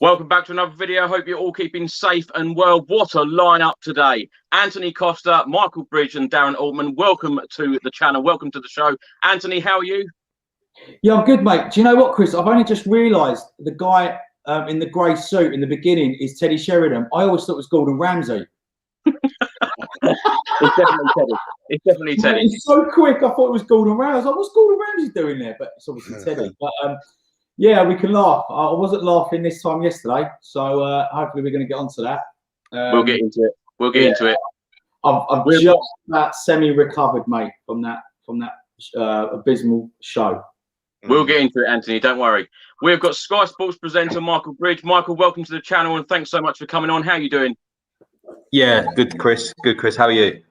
Welcome back to another video. Hope you're all keeping safe and well. What a lineup today. Antony Costa, Michael Bridge and Darren Altman. Welcome to the channel. Welcome to the show. Antony, how are you? Yeah, I'm good, mate. Do you know what, Chris? I've only just realised the guy in the grey suit in the beginning is Teddy Sheringham. I always thought it was Gordon Ramsay. It's definitely Teddy. It's definitely Teddy. He's so quick. I thought it was Gordon Ramsay. I was like, what's Gordon Ramsay doing there? But it's obviously Teddy. But yeah, we can laugh. I wasn't laughing this time yesterday, so hopefully we're going to get onto that. We'll get into it. We'll get into it. I've just about semi-recovered, mate, from that abysmal show. We'll get into it, Antony. Don't worry. We've got Sky Sports presenter Michael Bridge. Michael, welcome to the channel, and thanks so much for coming on. How are you doing? Yeah, good, Chris. Good, Chris. How are you?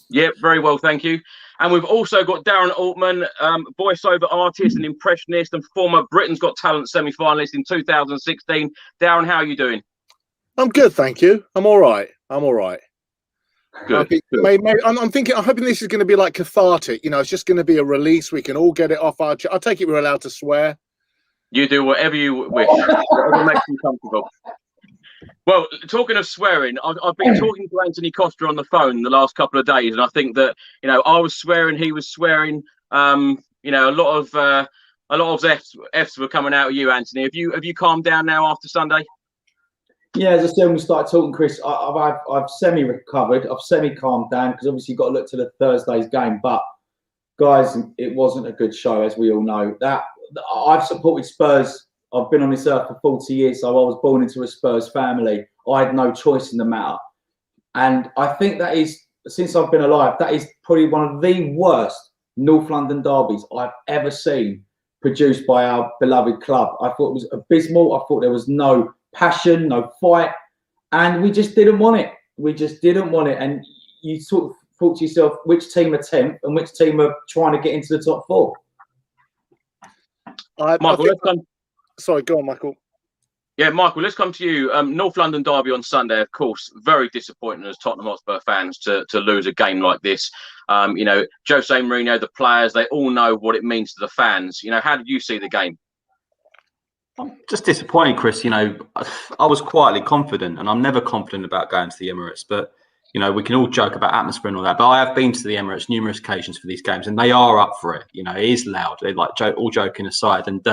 Yeah, very well, thank you. And we've also got Darren Altman, voiceover artist and impressionist and former Britain's Got Talent semi-finalist in 2016. Darren, how are you doing? I'm good, thank you. I'm all right. I'm all right. Good. I'm thinking. I'm hoping this is going to be like cathartic. You know, it's just going to be a release. We can all get it off our chest. I take it we're allowed to swear. You do whatever you wish. Whatever makes you comfortable. Well, talking of swearing, I've been talking to Antony Costa on the phone the last couple of days, and I think that I was swearing, he was swearing. A lot of F's were coming out of you, Antony. Have you calmed down now after Sunday? Yeah, as I said when we started talking, Chris, I've semi-recovered. I've semi-calmed down because obviously you've got to look to the Thursday's game. But guys, it wasn't a good show, as we all know. That I've supported Spurs. I've been on this earth for 40 years, so I was born into a Spurs family. I had no choice in the matter. And I think that is, since I've been alive, that is probably one of the worst North London derbies I've ever seen produced by our beloved club. I thought it was abysmal. I thought there was no passion, no fight, and we just didn't want it. We just didn't want it. And you sort of thought to yourself, which team are 10th and which team are trying to get into the top four? Sorry, go on, Michael. Yeah, Michael, let's come to you. North London derby on Sunday, of course, very disappointing as Tottenham Hotspur fans to lose a game like this. Jose Mourinho, the players, they all know what it means to the fans. How did you see the game? I'm just disappointed, Chris. I was quietly confident, and I'm never confident about going to the Emirates. But, we can all joke about atmosphere and all that. But I have been to the Emirates numerous occasions for these games, and they are up for it. It is loud. They're like all joking aside. And,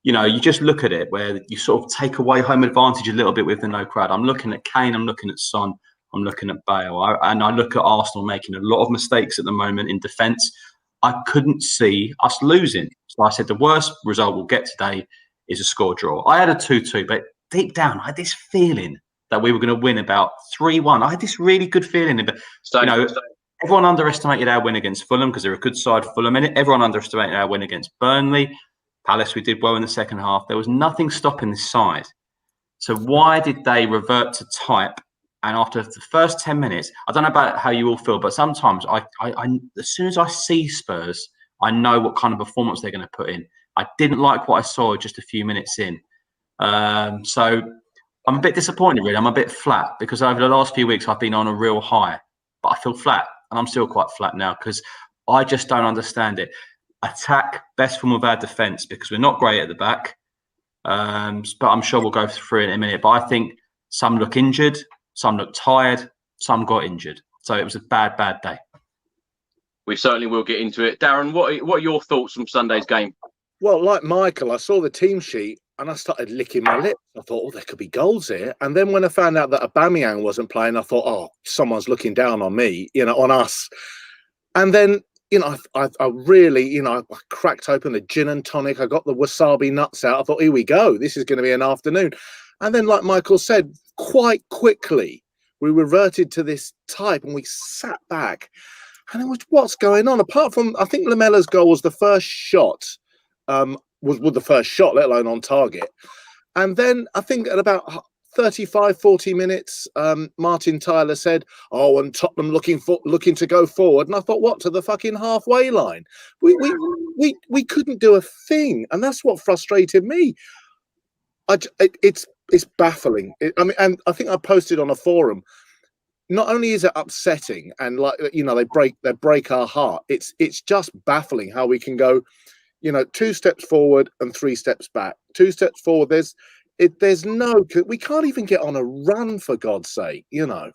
you just look at it where you sort of take away home advantage a little bit with the no crowd. I'm looking at Kane, I'm looking at Son, I'm looking at Bale. And I look at Arsenal making a lot of mistakes at the moment in defence. I couldn't see us losing. So I said the worst result we'll get today is a score draw. I had a 2-2, but deep down, I had this feeling that we were going to win about 3-1. I had this really good feeling. But, everyone underestimated our win against Fulham because they're a good side, Fulham in it. Everyone underestimated our win against Burnley. Palace, we did well in the second half. There was nothing stopping this side. So why did they revert to type? And after the first 10 minutes, I don't know about how you all feel, but sometimes I as soon as I see Spurs, I know what kind of performance they're going to put in. I didn't like what I saw just a few minutes in. So I'm a bit disappointed, really. I'm a bit flat because over the last few weeks, I've been on a real high, but I feel flat. And I'm still quite flat now because I just don't understand it. Attack, best form of our defence because we're not great at the back. But I'm sure we'll go through it in a minute. But I think some look injured, some look tired, some got injured. So it was a bad day. We certainly will get into it. Darren, what are your thoughts from Sunday's game? Well, like Michael, I saw the team sheet and I started licking my lips. I thought, oh, there could be goals here. And then when I found out that Aubameyang wasn't playing, I thought, oh, someone's looking down on me, on us. And then, I really, I cracked open the gin and tonic. I got the wasabi nuts out. I thought, here we go. This is going to be an afternoon. And then, like Michael said, quite quickly, we reverted to this type and we sat back. And it was, what's going on? Apart from, I think Lamella's goal was the first shot, was the first shot, let alone on target. And then I think at about 35, 40 minutes, Martin Tyler said, oh, and Tottenham looking to go forward. And I thought, what, to the fucking halfway line? We couldn't do a thing. And that's what frustrated me. It's baffling. And I think I posted on a forum, not only is it upsetting and they break our heart, it's just baffling how we can go, 2 steps forward and 3 steps back. 2 steps forward, There's no. We can't even get on a run, for God's sake. You know.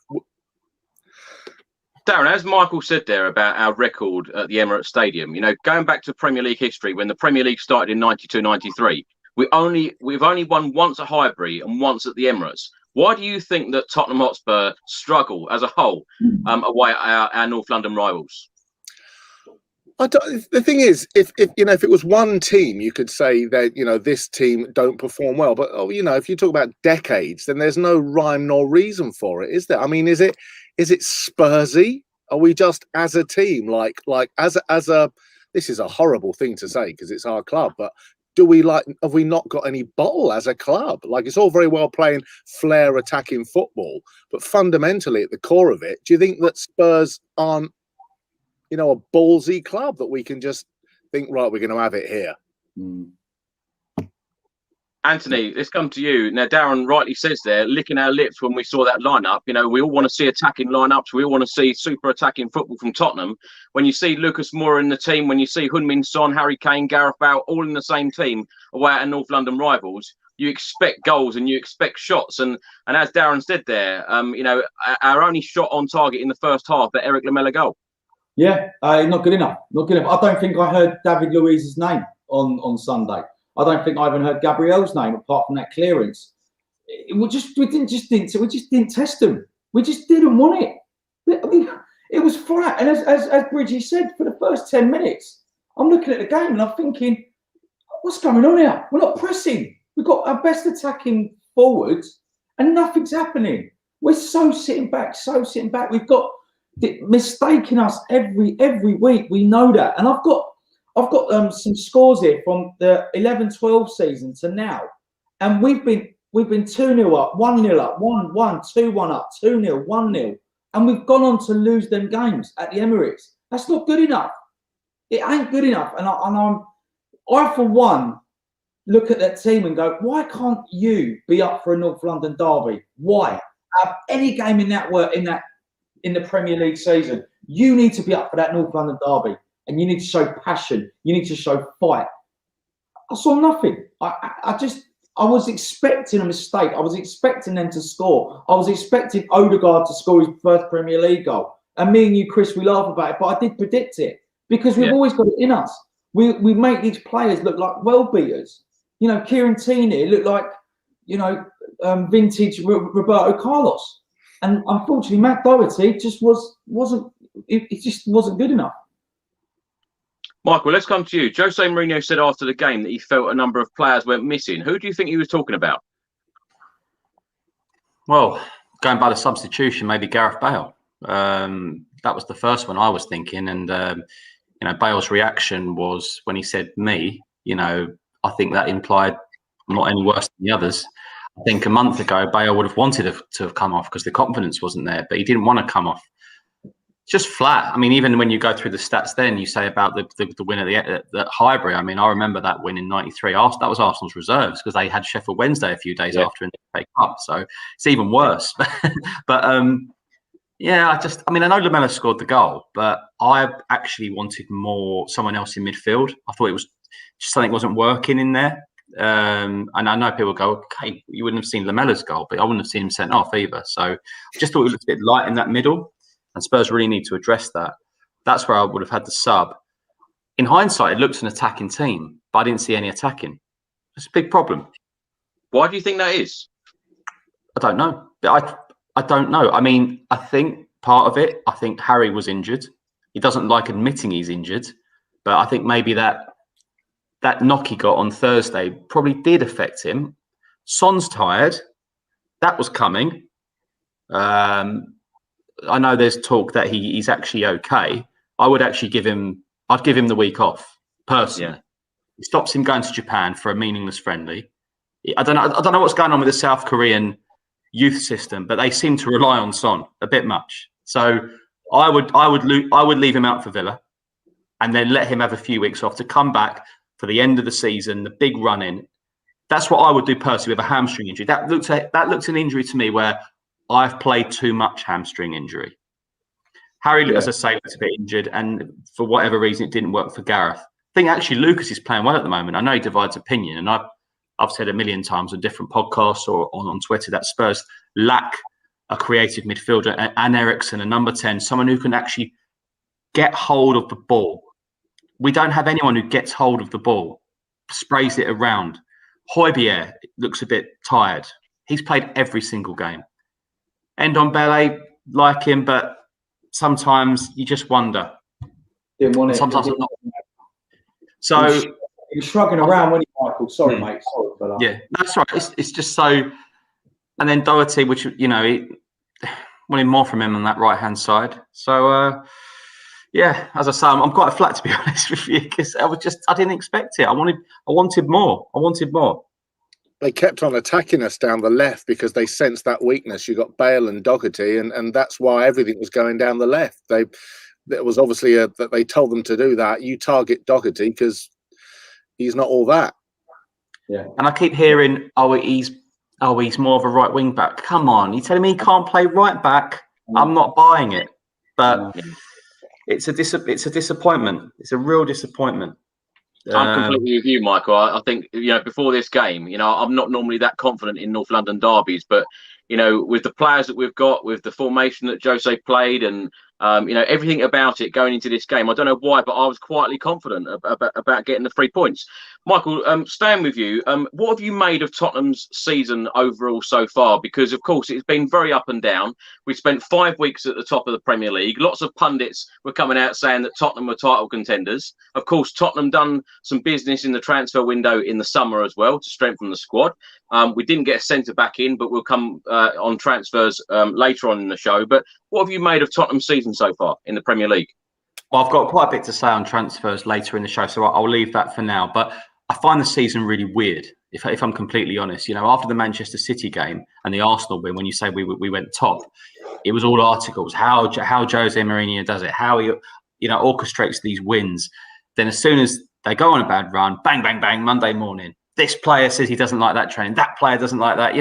Darren, as Michael said there about our record at the Emirates Stadium, you know, going back to Premier League history, when the Premier League started in 92-93, we've only won once at Highbury and once at the Emirates. Why do you think that Tottenham Hotspur struggle as a whole away at our North London rivals? The thing is, if it was one team, you could say that, you know, this team don't perform well. But you know, if you talk about decades, then there's no rhyme nor reason for it, is there? I mean, is it Spursy? Are we just as a team, like as a? This is a horrible thing to say because it's our club, but have we not got any bottle as a club? Like, it's all very well playing flair attacking football, but fundamentally at the core of it, do you think that Spurs aren't, you know, a ballsy club that we can just think, right, we're going to have it here? Antony, let's come to you. Now, Darren rightly says there, licking our lips when we saw that lineup. You know, we all want to see attacking lineups. We all want to see super attacking football from Tottenham. When you see Lucas Moura in the team, when you see Heung-min Son, Harry Kane, Gareth Bale, all in the same team away at North London rivals, you expect goals and you expect shots. And as Darren said there, you know, our only shot on target in the first half, the Eric Lamela goal. Yeah, not good enough. Not good enough. I don't think I heard David Luiz's name on Sunday. I don't think I even heard Gabriel's name apart from that clearance. We just didn't test them. We just didn't want it. I mean, it was flat. And as Bridgie said, for the first 10 minutes, I'm looking at the game and I'm thinking, what's going on here? We're not pressing. We've got our best attacking forwards and nothing's happening. We're so sitting back. We've got mistaking us every week. We know that. And I've got some scores here from the 11-12 season to now, and we've been 2-0 up, 1-0 up, 1-1, 2-1 up, 2-0, 1-0, and we've gone on to lose them games at the Emirates. That's not good enough. It ain't good enough. And I for one look at that team and go, why can't you be up for a North London derby? Why? Any game in the Premier League season, you need to be up for that North London derby. And you need to show passion. You need to show fight. I saw nothing. I was expecting a mistake. I was expecting them to score. I was expecting Odegaard to score his first Premier League goal. And me and you, Chris, we laugh about it, but I did predict it because we've always got it in us. We make these players look like well beaters. You know, Kieran Tierney looked like, you know, vintage Roberto Carlos. And unfortunately, Matt Doherty just wasn't good enough. Michael, let's come to you. Jose Mourinho said after the game that he felt a number of players went missing. Who do you think he was talking about? Well, going by the substitution, maybe Gareth Bale. That was the first one I was thinking. And, you know, Bale's reaction was when he said me, you know, I think that implied I'm not any worse than the others. I think a month ago, Bale would have wanted to have come off because the confidence wasn't there, but he didn't want to come off. Just flat. I mean, even when you go through the stats, then you say about the win at Highbury. I mean, I remember that win in '93. That was Arsenal's reserves because they had Sheffield Wednesday a few days after in the FA Cup. So it's even worse. But yeah, I mean, I know Lamela scored the goal, but I actually wanted someone else in midfield. I thought it was just something wasn't working in there. And I know people go, okay, you wouldn't have seen Lamela's goal, but I wouldn't have seen him sent off either. So I just thought it looked a bit light in that middle. And Spurs really need to address that. That's where I would have had the sub. In hindsight, it looks an attacking team, but I didn't see any attacking. It's a big problem. Why do you think that is? I don't know. I don't know. I mean, I think part of it, I think Harry was injured. He doesn't like admitting he's injured, but I think maybe that knock he got on Thursday probably did affect him. Son's tired. That was coming. I know there's talk that he's actually okay. I'd give him the week off personally. Yeah. It stops him going to Japan for a meaningless friendly. I don't know what's going on with the South Korean youth system, but they seem to rely on Son a bit much. So I would leave him out for Villa, and then let him have a few weeks off to come back for the end of the season, the big run in. That's what I would do personally with a hamstring injury. That looks an injury to me where I've played too much hamstring injury. Harry, as I say, looks a bit injured, and for whatever reason, it didn't work for Gareth. I think actually Lucas is playing well at the moment. I know he divides opinion, and I I've said a million times on different podcasts or on Twitter that Spurs lack a creative midfielder, an Eriksen, a number 10, someone who can actually get hold of the ball. We don't have anyone who gets hold of the ball, sprays it around. Højbjerg looks a bit tired. He's played every single game. Ndombele, like him, but sometimes you just wonder. Didn't want it. Sometimes I'm not. So you're shrugging around when you, Michael. Sorry, mate. Sorry for that. Yeah, that's right. It's just so. And then Doherty, which wanted more from him on that right hand side. So yeah, as I say, I'm quite flat, to be honest with you, because I didn't expect it. I wanted more. They kept on attacking us down the left because they sensed that weakness. You got Bale and Doherty, and that's why everything was going down the left. There was obviously that they told them to do that. You target Doherty because he's not all that. Yeah. And I keep hearing, he's more of a right wing back. Come on, you telling me he can't play right back? I'm not buying it. But it's a disappointment. It's a real disappointment. I'm completely with you, Michael. I think, before this game, I'm not normally that confident in North London derbies, but, with the players that we've got, with the formation that Jose played and, everything about it going into this game, I don't know why, but I was quietly confident about getting the 3 points. Michael, staying with you, what have you made of Tottenham's season overall so far? Because, of course, it's been very up and down. We spent 5 weeks at the top of the Premier League. Lots of pundits were coming out saying that Tottenham were title contenders. Of course, Tottenham done some business in the transfer window in the summer as well to strengthen the squad. We didn't get a centre-back in, but we'll come on transfers later on in the show. But what have you made of Tottenham's season so far in the Premier League? Well, I've got quite a bit to say on transfers later in the show, so I'll leave that for now. But I find the season really weird, if I'm completely honest. After the Manchester City game and the Arsenal win, when you say we went top, it was all articles, how Jose Mourinho does it, how he orchestrates these wins. Then as soon as they go on a bad run, bang, bang, bang, Monday morning, this player says he doesn't like that training, that player doesn't like that.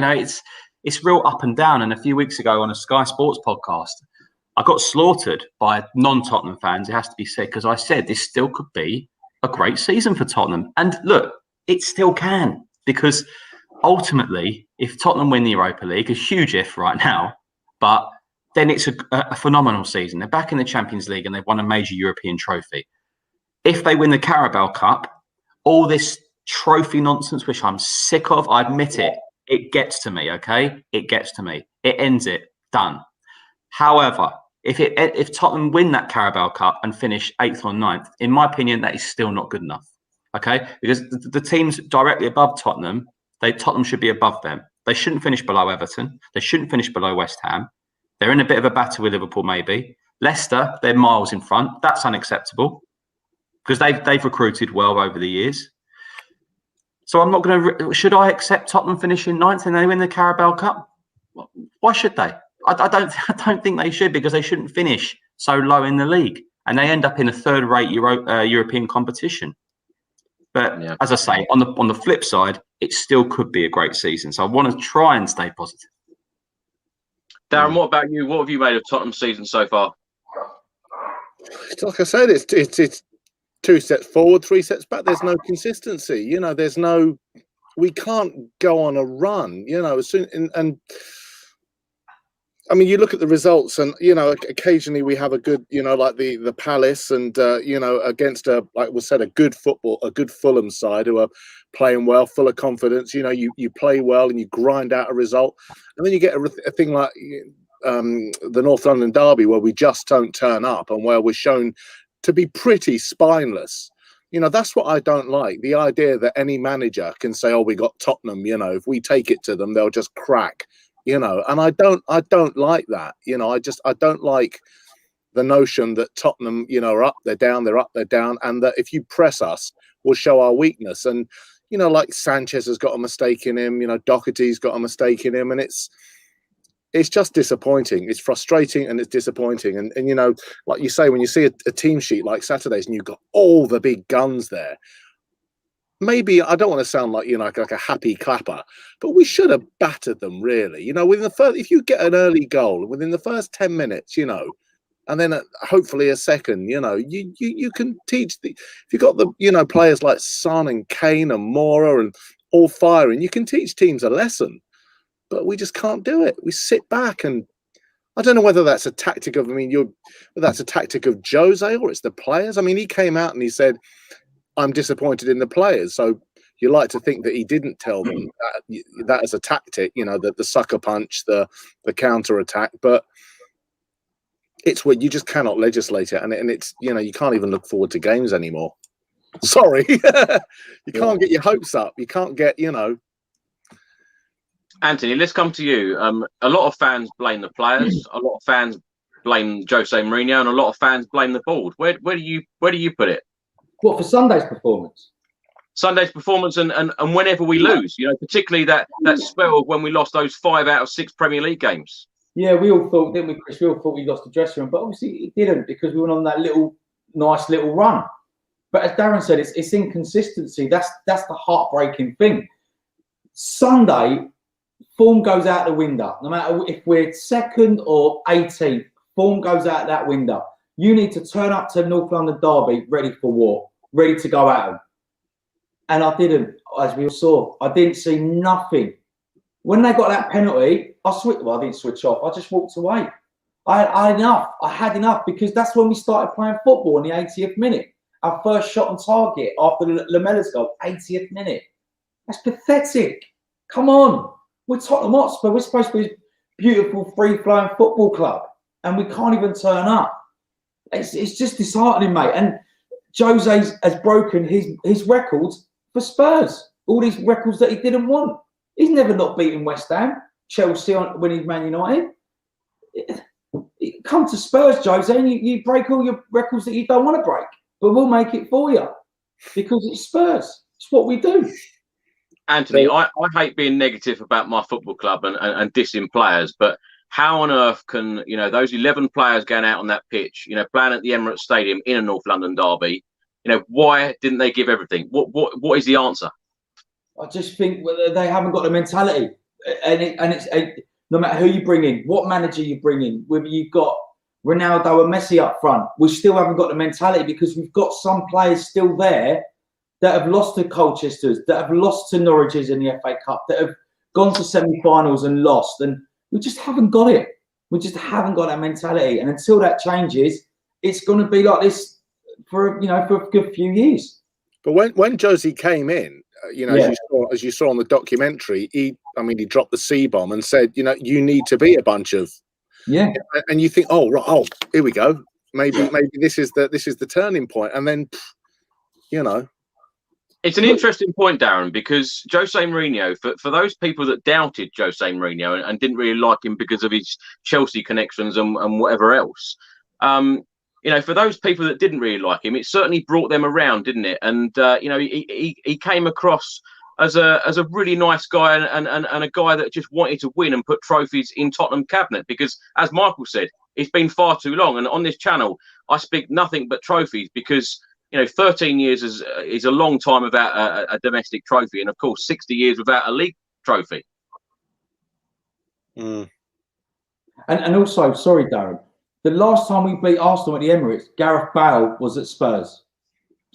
It's real up and down. And a few weeks ago on a Sky Sports podcast, I got slaughtered by non-Tottenham fans, it has to be said, because I said this still could be a great season for Tottenham. And look, it still can, because ultimately, if Tottenham win the Europa League, a huge if right now, but then it's a phenomenal season. They're back in the Champions League and they've won a major European trophy. If they win the Carabao Cup, all this trophy nonsense, which I'm sick of, I admit it, it gets to me, okay? It gets to me. It ends it. Done. However, if Tottenham win that Carabao Cup and finish 8th or 9th, in my opinion, that is still not good enough. Okay? Because the teams directly above Tottenham, Tottenham should be above them. They shouldn't finish below Everton. They shouldn't finish below West Ham. They're in a bit of a battle with Liverpool, maybe. Leicester, they're miles in front. That's unacceptable because they've recruited well over the years. So I'm not going to. Should I accept Tottenham finishing 9th and they win the Carabao Cup? Why should they? I don't think they should, because they shouldn't finish so low in the league and they end up in a third-rate European competition. But as I say, on the flip side, it still could be a great season. So I want to try and stay positive. Darren, what about you? What have you made of Tottenham's season so far? Like I said, it's 2 steps forward, 3 steps back. There's no consistency. We can't go on a run. And I mean, you look at the results, and occasionally we have a good, like the Palace, and against a good Fulham side who are playing well, full of confidence. You play well and you grind out a result, and then you get a thing like the North London derby where we just don't turn up and where we're shown to be pretty spineless. That's what I don't like. The idea that any manager can say, "Oh, we got Tottenham. If we take it to them, they'll just crack." And I don't like that. I don't like the notion that Tottenham, are up, they're down, they're up, they're down, and that if you press us, we'll show our weakness. And like Sanchez has got a mistake in him, Doherty's got a mistake in him, and it's just disappointing. It's frustrating and it's disappointing. And like you say, when you see a team sheet like Saturday's and you've got all the big guns there, maybe I don't want to sound like like a happy clapper, but we should have battered them really. Within the first, if you get an early goal within the first 10 minutes, and then hopefully a second, you can teach if you've got the players like Son and Kane and Mora and all firing. You can teach teams a lesson, but we just can't do it. We sit back, and I don't know whether that's a tactic of, that's a tactic of Jose or it's the players. I mean, he came out and he said, I'm disappointed in the players. So you like to think that he didn't tell them that as a tactic, the sucker punch, the counter attack, but it's where you just cannot legislate it. And it's, you can't even look forward to games anymore. Sorry. You can't get your hopes up. You can't get, Antony, let's come to you. A lot of fans blame the players. A lot of fans blame Jose Mourinho, and a lot of fans blame the board. Where do you put it? What, for Sunday's performance? Sunday's performance, and whenever we lose, particularly that spell of when we lost those 5 out of 6 Premier League games. Yeah, we all thought, didn't we, Chris? We all thought we lost the dressing room, but obviously it didn't, because we went on that nice little run. But as Darren said, it's inconsistency. That's the heartbreaking thing. Sunday, form goes out the window. No matter if we're 2nd or 18th, form goes out that window. You need to turn up to North London Derby ready for war, ready to go at them. And I didn't, as we all saw. I didn't see nothing. When they got that penalty, I didn't switch off. I just walked away. I had enough, because that's when we started playing football in the 80th minute. Our first shot on target after Lamella's goal, 80th minute. That's pathetic. Come on. We're Tottenham Hotspur. We're supposed to be a beautiful, free-flowing football club, and we can't even turn up. It's just disheartening, mate. And Jose has broken his records for Spurs. All these records that he didn't want. He's never not beaten West Ham, Chelsea when he's Man United. Come to Spurs, Jose, and you break all your records that you don't want to break. But we'll make it for you, because it's Spurs. It's what we do. Antony, I hate being negative about my football club and dissing players, but how on earth can, those 11 players going out on that pitch, playing at the Emirates Stadium in a North London derby, why didn't they give everything? What is the answer? I just think they haven't got the mentality, and it's no matter who you bring in, what manager you bring in, whether you've got Ronaldo and Messi up front, we still haven't got the mentality, because we've got some players still there that have lost to Colchester's, that have lost to Norwich's in the FA Cup, that have gone to semi-finals and lost, and we just haven't got it. We just haven't got that mentality, and until that changes, it's going to be like this for a good few years. But when Josie came in, as you saw on the documentary, he dropped the C-bomb and said, you need to be a bunch of, and you think, here we go, maybe this is the turning point, and then, It's an interesting point, Darren, because Jose Mourinho, for those people that doubted Jose Mourinho and didn't really like him because of his Chelsea connections and whatever else, for those people that didn't really like him, it certainly brought them around, didn't it? And he came across as a really nice guy and a guy that just wanted to win and put trophies in Tottenham cabinet, because, as Michael said, it's been far too long. And on this channel, I speak nothing but trophies, because 13 years is a long time without a domestic trophy, and of course 60 years without a league trophy. And also, sorry, Darren, the last time we beat Arsenal at the Emirates, Gareth Bale was at Spurs.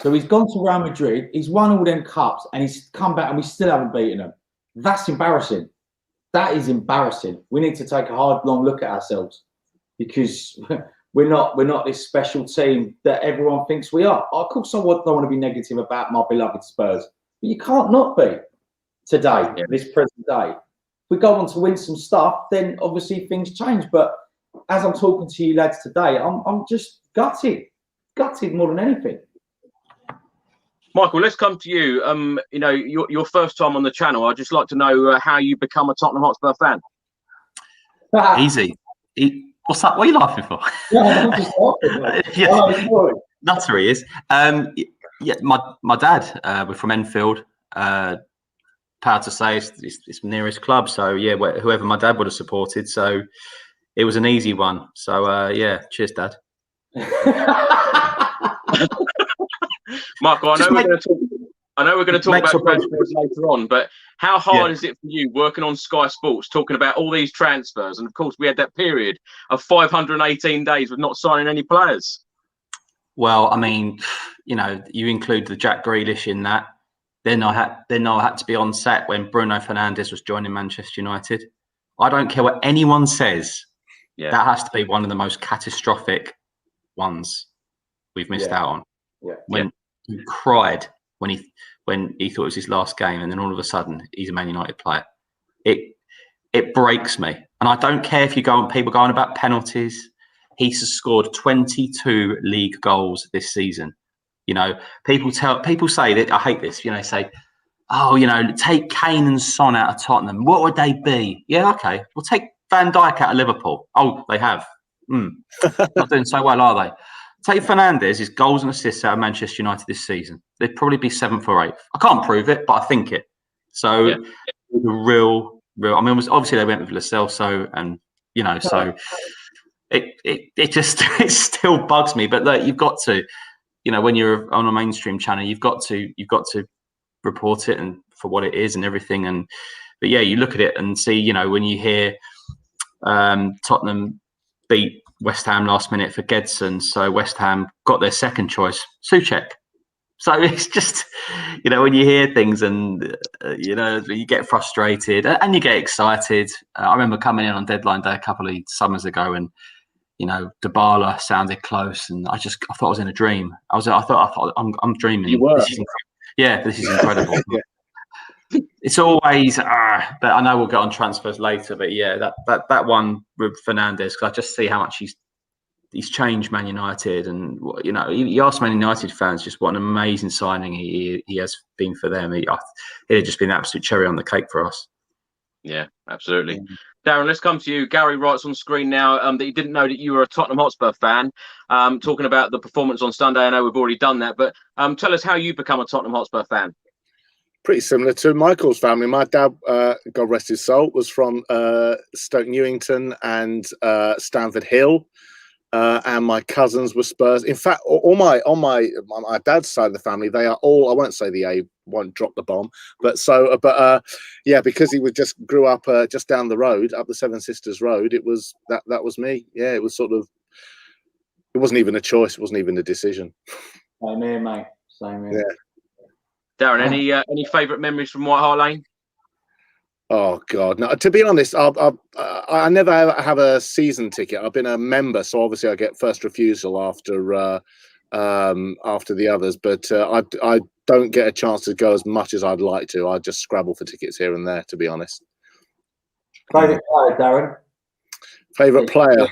So he's gone to Real Madrid, he's won all them cups, and he's come back and we still haven't beaten them. That's embarrassing. That is embarrassing. We need to take a hard, long look at ourselves, because we're not this special team that everyone thinks we are. Of course, I don't want to be negative about my beloved Spurs, but you can't not be today, this present day. If we go on to win some stuff, then obviously things change. But as I'm talking to you lads today, I'm just gutted more than anything. Michael, let's come to you. Your first time on the channel. I'd just like to know how you become a Tottenham Hotspur fan. Easy. What's that? What are you laughing for? I'm just laughing. Nutter he is. My dad. We're from Enfield. Proud to say it's nearest club. So whoever my dad would have supported. So it was an easy one. So cheers, Dad. Michael, I know we're going to talk about transfers later on, but how hard is it for you working on Sky Sports, talking about all these transfers? And of course, we had that period of 518 days with not signing any players. Well, you include the Jack Grealish in that. Then I had to be on set when Bruno Fernandes was joining Manchester United. I don't care what anyone says. Yeah. That has to be one of the most catastrophic ones we've missed out on. Yeah. When he cried when he thought it was his last game, and then all of a sudden he's a Man United player. It breaks me. And I don't care if people go on about penalties. He's scored 22 league goals this season. You know, people say that, I hate this, you know, say, oh, you know, take Kane and Son out of Tottenham. What would they be? Yeah, okay. We'll take Van Dijk out of Liverpool. Oh, they have. Not doing so well, are they? Take Fernandes, his goals and assists out of Manchester United this season. They'd probably be 7th or 8th. I can't prove it, but I think it. So the real. I mean, obviously they went with Lo Celso, and you know, so it still bugs me. But look, you've got to, you know, when you're on a mainstream channel, you've got to report it and for what it is and everything. But yeah, you look at it and see, you know, when you hear Tottenham beat West Ham last minute for Gedson, so West Ham got their second choice, Souček. So it's just, you know, when you hear things and, you know, you get frustrated and you get excited. I remember coming in on deadline day a couple of summers ago, and, you know, Dybala sounded close, and I thought I was in a dream. I thought I'm dreaming. You were. This is incredible. It's always, but I know we'll get on transfers later. But yeah, that one with Fernandes, because I just see how much he's changed Man United, and you know, you ask Man United fans just what an amazing signing he has been for them. It had just been an absolute cherry on the cake for us. Yeah, absolutely. Darren, let's come to you. Gary writes on screen now that he didn't know that you were a Tottenham Hotspur fan. Talking about the performance on Sunday, I know we've already done that, but tell us how you become a Tottenham Hotspur fan. Pretty similar to Michael's family. My dad, God rest his soul, was from Stoke Newington and Stamford Hill. And my cousins were Spurs. In fact, on my dad's side of the family, they are all, I won't say the A, won't drop the bomb, but yeah, because he grew up just down the road, up the Seven Sisters Road, it was that was me. Yeah, it was sort of, it wasn't even a choice, it wasn't even a decision. Same here, mate. Same here. Yeah. Darren, any favourite memories from White Hart Lane? Oh God, no. To be honest, I never have a season ticket. I've been a member, so obviously I get first refusal after the others. But I don't get a chance to go as much as I'd like to. I just scrabble for tickets here and there, to be honest. Favourite player, Darren? Favourite player?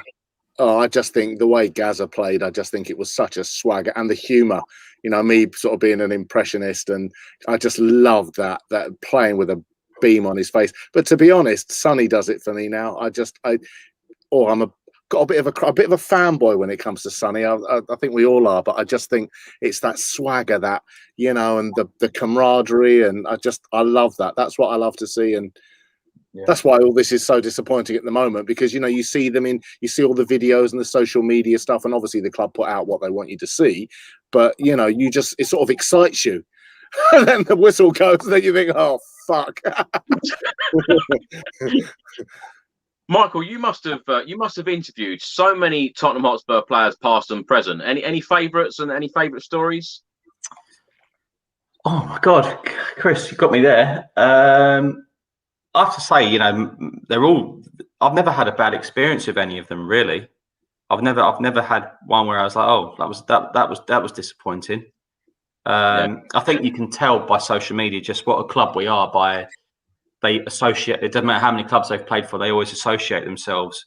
Oh, I just think the way Gazza played, I just think it was such a swagger, and the humour. You know, me sort of being an impressionist, and I just loved that playing with a beam on his face. But to be honest, Sonny does it for me now. Got a bit of a fanboy when it comes to Sonny. I think we all are, but I just think it's that swagger, that, you know, and the camaraderie, and I love that. That's what I love to see, and that's why all this is so disappointing at the moment, because, you know, you see all the videos and the social media stuff, and obviously the club put out what they want you to see, but, you know, it sort of excites you. And then the whistle goes, and then you think, oh, fuck. Michael, you must have interviewed so many Tottenham Hotspur players, past and present. Any favourites and any favourite stories? Oh my God, Chris, you got me there. I have to say, you know, I've never had a bad experience with any of them, really. I've never had one where I was like, oh, that was disappointing. I think you can tell by social media just what a club we are by they associate. It doesn't matter how many clubs they've played for; they always associate themselves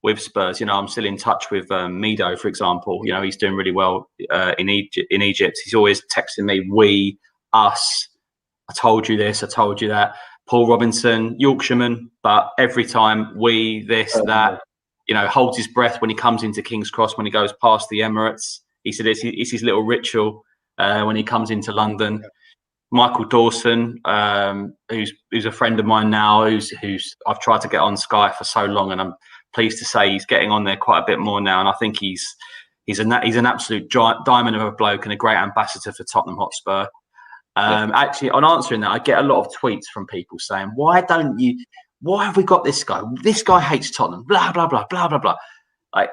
with Spurs. You know, I'm still in touch with Mido, for example. You know, he's doing really well in Egypt. He's always texting me, "We, us. I told you this. I told you that." Paul Robinson, Yorkshireman, but every time we, this, that. You know, holds his breath when he comes into King's Cross, when he goes past the Emirates. He said it's his little ritual. When he comes into London. Michael Dawson, who's a friend of mine now, who's I've tried to get on Sky for so long, and I'm pleased to say he's getting on there quite a bit more now, and I think he's an absolute diamond of a bloke and a great ambassador for Tottenham Hotspur. Actually, on answering that, I get a lot of tweets from people saying, why have we got this guy? This guy hates Tottenham, blah blah blah blah blah blah. Like,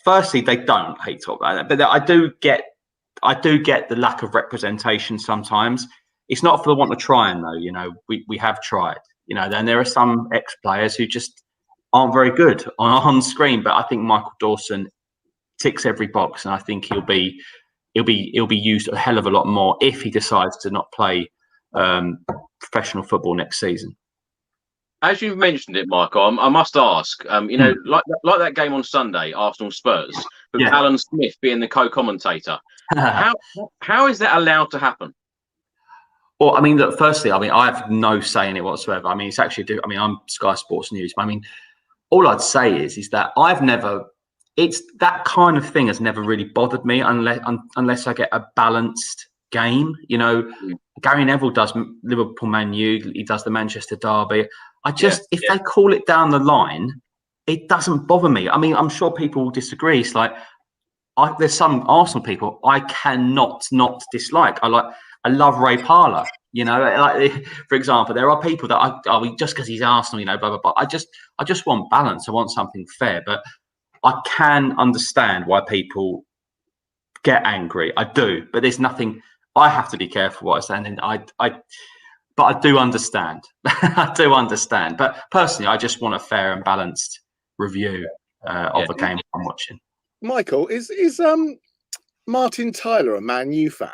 firstly, they don't hate Tottenham, but I do get the lack of representation sometimes. it's not for the want of trying, though. You know, we have tried. You know, then there are some ex-players who just aren't very good on screen. But I think Michael Dawson ticks every box, and I think he'll be used a hell of a lot more if he decides to not play professional football next season. As you've mentioned it, Michael, I must ask. You know, like that game on Sunday, Arsenal Spurs, with Alan Smith being the co-commentator. How is that allowed to happen? Well, I mean, look, firstly, I mean, I have no say in it whatsoever. I mean, it's actually, I mean, I'm Sky Sports News. But I mean, all I'd say is that it's that kind of thing has never really bothered me unless I get a balanced game. You know, Gary Neville does Liverpool Man U, he does the Manchester Derby. If they call it down the line, it doesn't bother me. I mean, I'm sure people will disagree. It's like, there's some Arsenal people I cannot not dislike. I love Ray Parlour. You know, like, for example, there are people that just because he's Arsenal, you know, blah blah blah. I just want balance. I want something fair. But I can understand why people get angry. I do, but there's nothing. I have to be careful what I say, and but I do understand. I do understand. But personally, I just want a fair and balanced review of the game I'm watching. Michael, is Martin Tyler a Man U fan?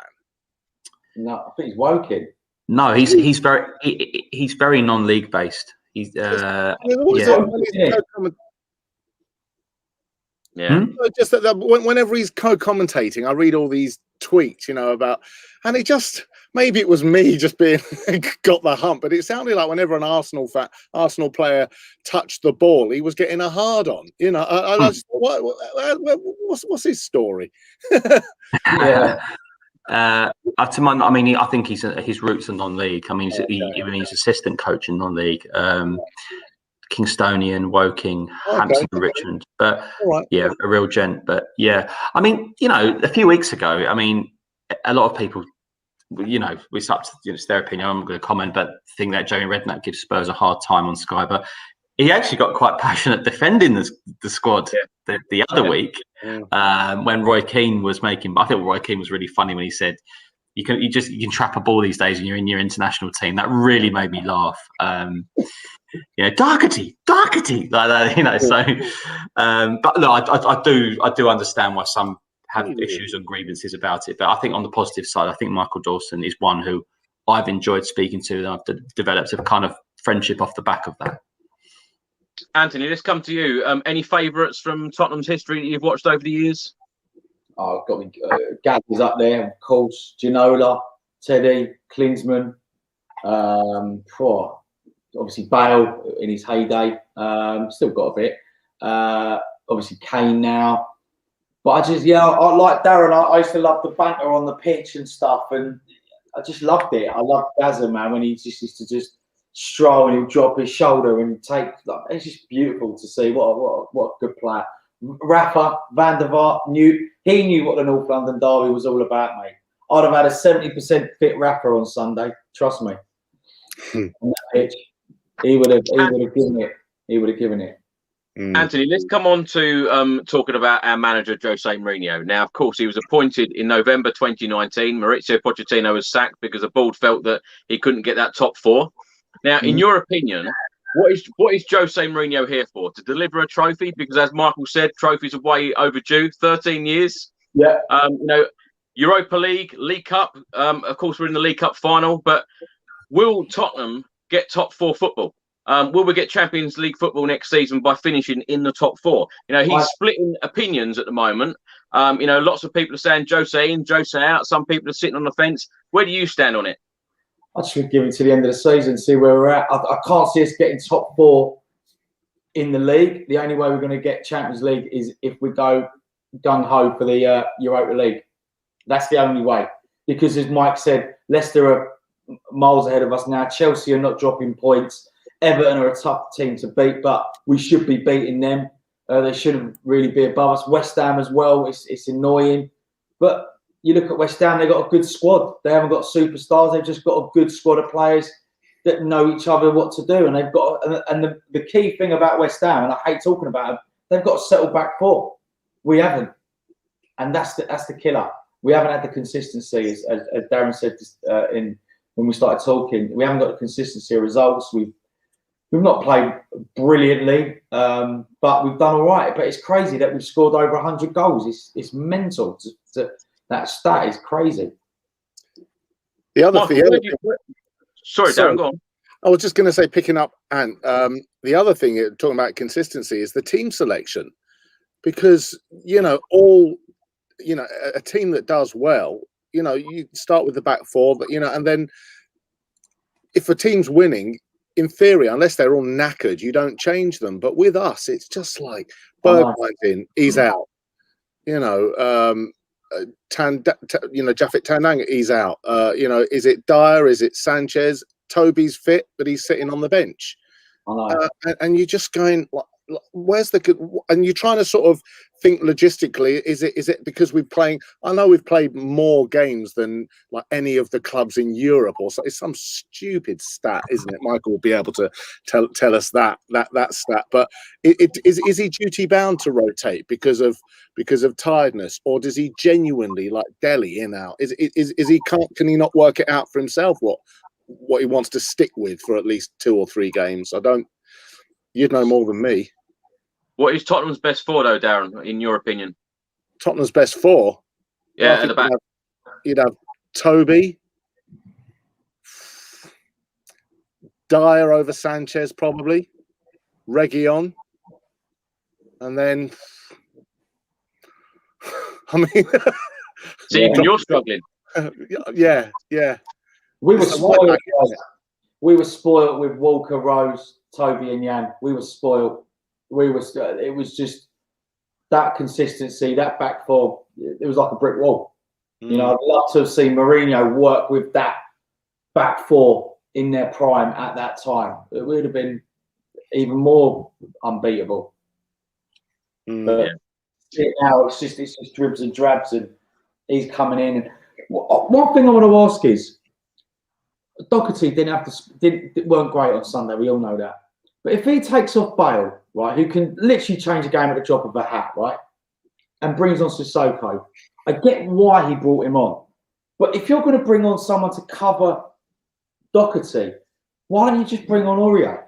No, I think he's Woking. No, he's very non-league based. He's just that whenever he's co-commentating, I read all these tweets, you know, about, and it just, maybe it was me just being got the hump, but it sounded like whenever an Arsenal player touched the ball, he was getting a hard on. You know, I just, what's his story? I mean, I think his roots are non-league. I mean, he's assistant coach in non-league. Kingstonian, Woking, Hampton, Richmond, but a real gent. But yeah, I mean, you know, a few weeks ago, I mean, a lot of people, you know, it's up to it's their opinion. I'm not going to comment, but think that Joey Redknapp gives Spurs a hard time on Sky, but he actually got quite passionate defending the squad the other week when Roy Keane was making. I think Roy Keane was really funny when he said, You can trap a ball these days and you're in your international team. That really made me laugh. You know, Doherty, like that. You know, so. But no, I do understand why some have issues and grievances about it. But I think on the positive side, I think Michael Dawson is one who I've enjoyed speaking to, and I've developed a kind of friendship off the back of that. Antony, let's come to you. Any favourites from Tottenham's history that you've watched over the years? Oh, I've got me. Gazza's up there, of course. Ginola, Teddy, Klinsmann. Obviously Bale in his heyday. Still got a bit. Obviously Kane now. But I like Darren. I used to love the banter on the pitch and stuff, and I just loved it. I loved Gazza, man, when he just used to just stroll and he'd drop his shoulder and take. Like, it's just beautiful to see. What a good player. Rafa, Van der Vaart he knew what the North London derby was all about, mate. I'd have had a 70% fit Rafa on Sunday. Trust me. On that pitch, he would have given it. He would have given it. Antony, let's come on to talking about our manager Jose Mourinho. Now, of course, he was appointed in November 2019. Mauricio Pochettino was sacked because the board felt that he couldn't get that top four. Now, in your opinion, what is Jose Mourinho here for? To deliver a trophy? Because as Michael said, trophies are way overdue. 13 years. Yeah. You know, Europa League, League Cup. Of course, we're in the League Cup final. But will Tottenham get top four football? Will we get Champions League football next season by finishing in the top four? You know, he's splitting opinions at the moment. You know, lots of people are saying Jose in, Jose out. Some people are sitting on the fence. Where do you stand on it? I just would give it to the end of the season, see where we're at. I can't see us getting top four in the league. The only way we're going to get Champions League is if we go gung-ho for the Europa League. That's the only way. Because as Mike said, Leicester are miles ahead of us now. Chelsea are not dropping points. Everton are a tough team to beat, but we should be beating them. They shouldn't really be above us. West Ham as well. It's annoying. But you look at West Ham, they've got a good squad. They haven't got superstars. They've just got a good squad of players that know each other what to do. And they've got, and the key thing about West Ham, and I hate talking about them, they've got a settled back four. We haven't. And that's the killer. We haven't had the consistency, as Darren said when we started talking. We haven't got the consistency of results. We've not played brilliantly, but we've done all right. But it's crazy that we've scored over 100 goals. It's mental. That stat is crazy. The other thing. Sorry, Darren, go on. I was just going to say, picking up, and the other thing, talking about consistency, is the team selection, because a team that does well, you start with the back four, but and then if a team's winning, in theory, unless they're all knackered, you don't change them. But with us, it's just like Bergwijn's in, he's out. Japheth Tandang, he's out. Is it Dyer? Is it Sanchez? Toby's fit, but he's sitting on the bench. I know. And you're just going, where's the good? And you're trying to sort of think logistically. Is it because we're playing? I know we've played more games than like any of the clubs in Europe, or so. It's some stupid stat, isn't it? Michael will be able to tell us that stat. But is he duty bound to rotate because of tiredness, or does he genuinely, like Delhi in out? Is he can he not work it out for himself what he wants to stick with for at least 2 or 3 games? You'd know more than me. What is Tottenham's best four, though, Darren, in your opinion? Tottenham's best four? Yeah, at the back. You'd have Toby, Dyer over Sanchez, probably, Reguilon, and then, I mean... See, even you're struggling. Yeah. We were spoiled. We were spoiled with Walker, Rose, Toby, and Jan. We were spoiled. It was just that consistency, that back four. It was like a brick wall. I'd love to have seen Mourinho work with that back four in their prime at that time. It would have been even more unbeatable. But now it's just dribs and drabs, and he's coming in. And one thing I want to ask is, Doherty weren't great on Sunday. We all know that. But if he takes off Bale, right, who can literally change a game at the drop of a hat, right, and brings on Sissoko, I get why he brought him on. But if you're going to bring on someone to cover Doherty, why don't you just bring on Aurier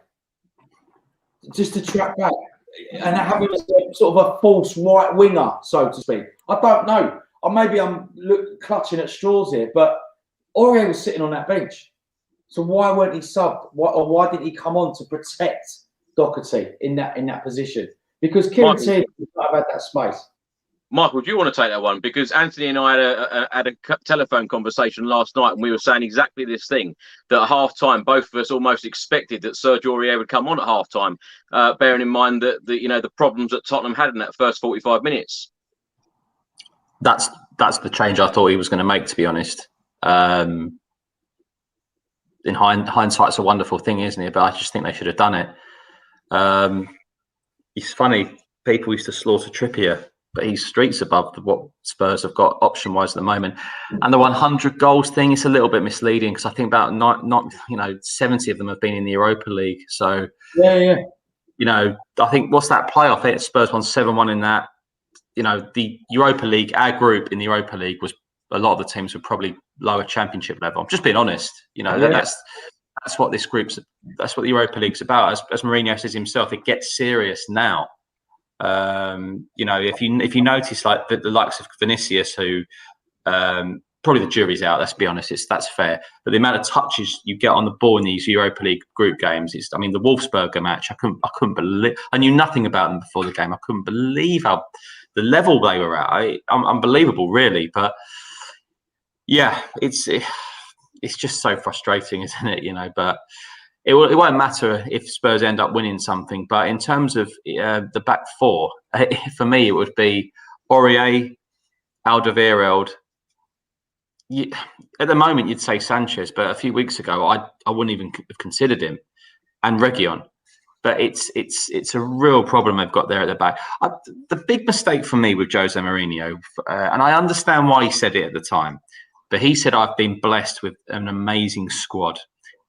just to track back and have him as sort of a false right winger, so to speak? I don't know. Or maybe I'm clutching at straws here, but Aurier was sitting on that bench. So why weren't he subbed? Why didn't he come on to protect Doherty in that position? Because Kieran Tierney would not have had that space. Michael, do you want to take that one? Because Anthony and I had a telephone conversation last night, and we were saying exactly this thing, that at half-time, both of us almost expected that Serge Aurier would come on at half-time, bearing in mind that the problems that Tottenham had in that first 45 minutes. That's the change I thought he was going to make, to be honest. In hindsight's a wonderful thing, isn't it? But I just think they should have done it. It's funny, people used to slaughter Trippier, but he's streets above what Spurs have got option-wise at the moment. And the 100 goals thing is a little bit misleading, because I think about 70 of them have been in the Europa League. So yeah. I think what's that playoff? Spurs won 7-1 in that. The Europa League, our group in the Europa League was, a lot of the teams were probably lower championship level. I'm just being honest. That's what this that's what the Europa League's about. As Mourinho says himself, it gets serious now. If you notice, like the likes of Vinicius, who probably the jury's out. Let's be honest, that's fair. But the amount of touches you get on the ball in these Europa League group games is, the Wolfsburger match. I couldn't believe. I knew nothing about them before the game. I couldn't believe how the level they were at. Unbelievable, really. But yeah, it's just so frustrating, isn't it? But it won't matter if Spurs end up winning something. But in terms of the back four, for me, it would be Aurier, Alderweireld. At the moment, you'd say Sanchez, but a few weeks ago, I wouldn't even have considered him, and Reguilon. But it's a real problem they've got there at the back. The big mistake for me with Jose Mourinho, and I understand why he said it at the time, but he said, I've been blessed with an amazing squad.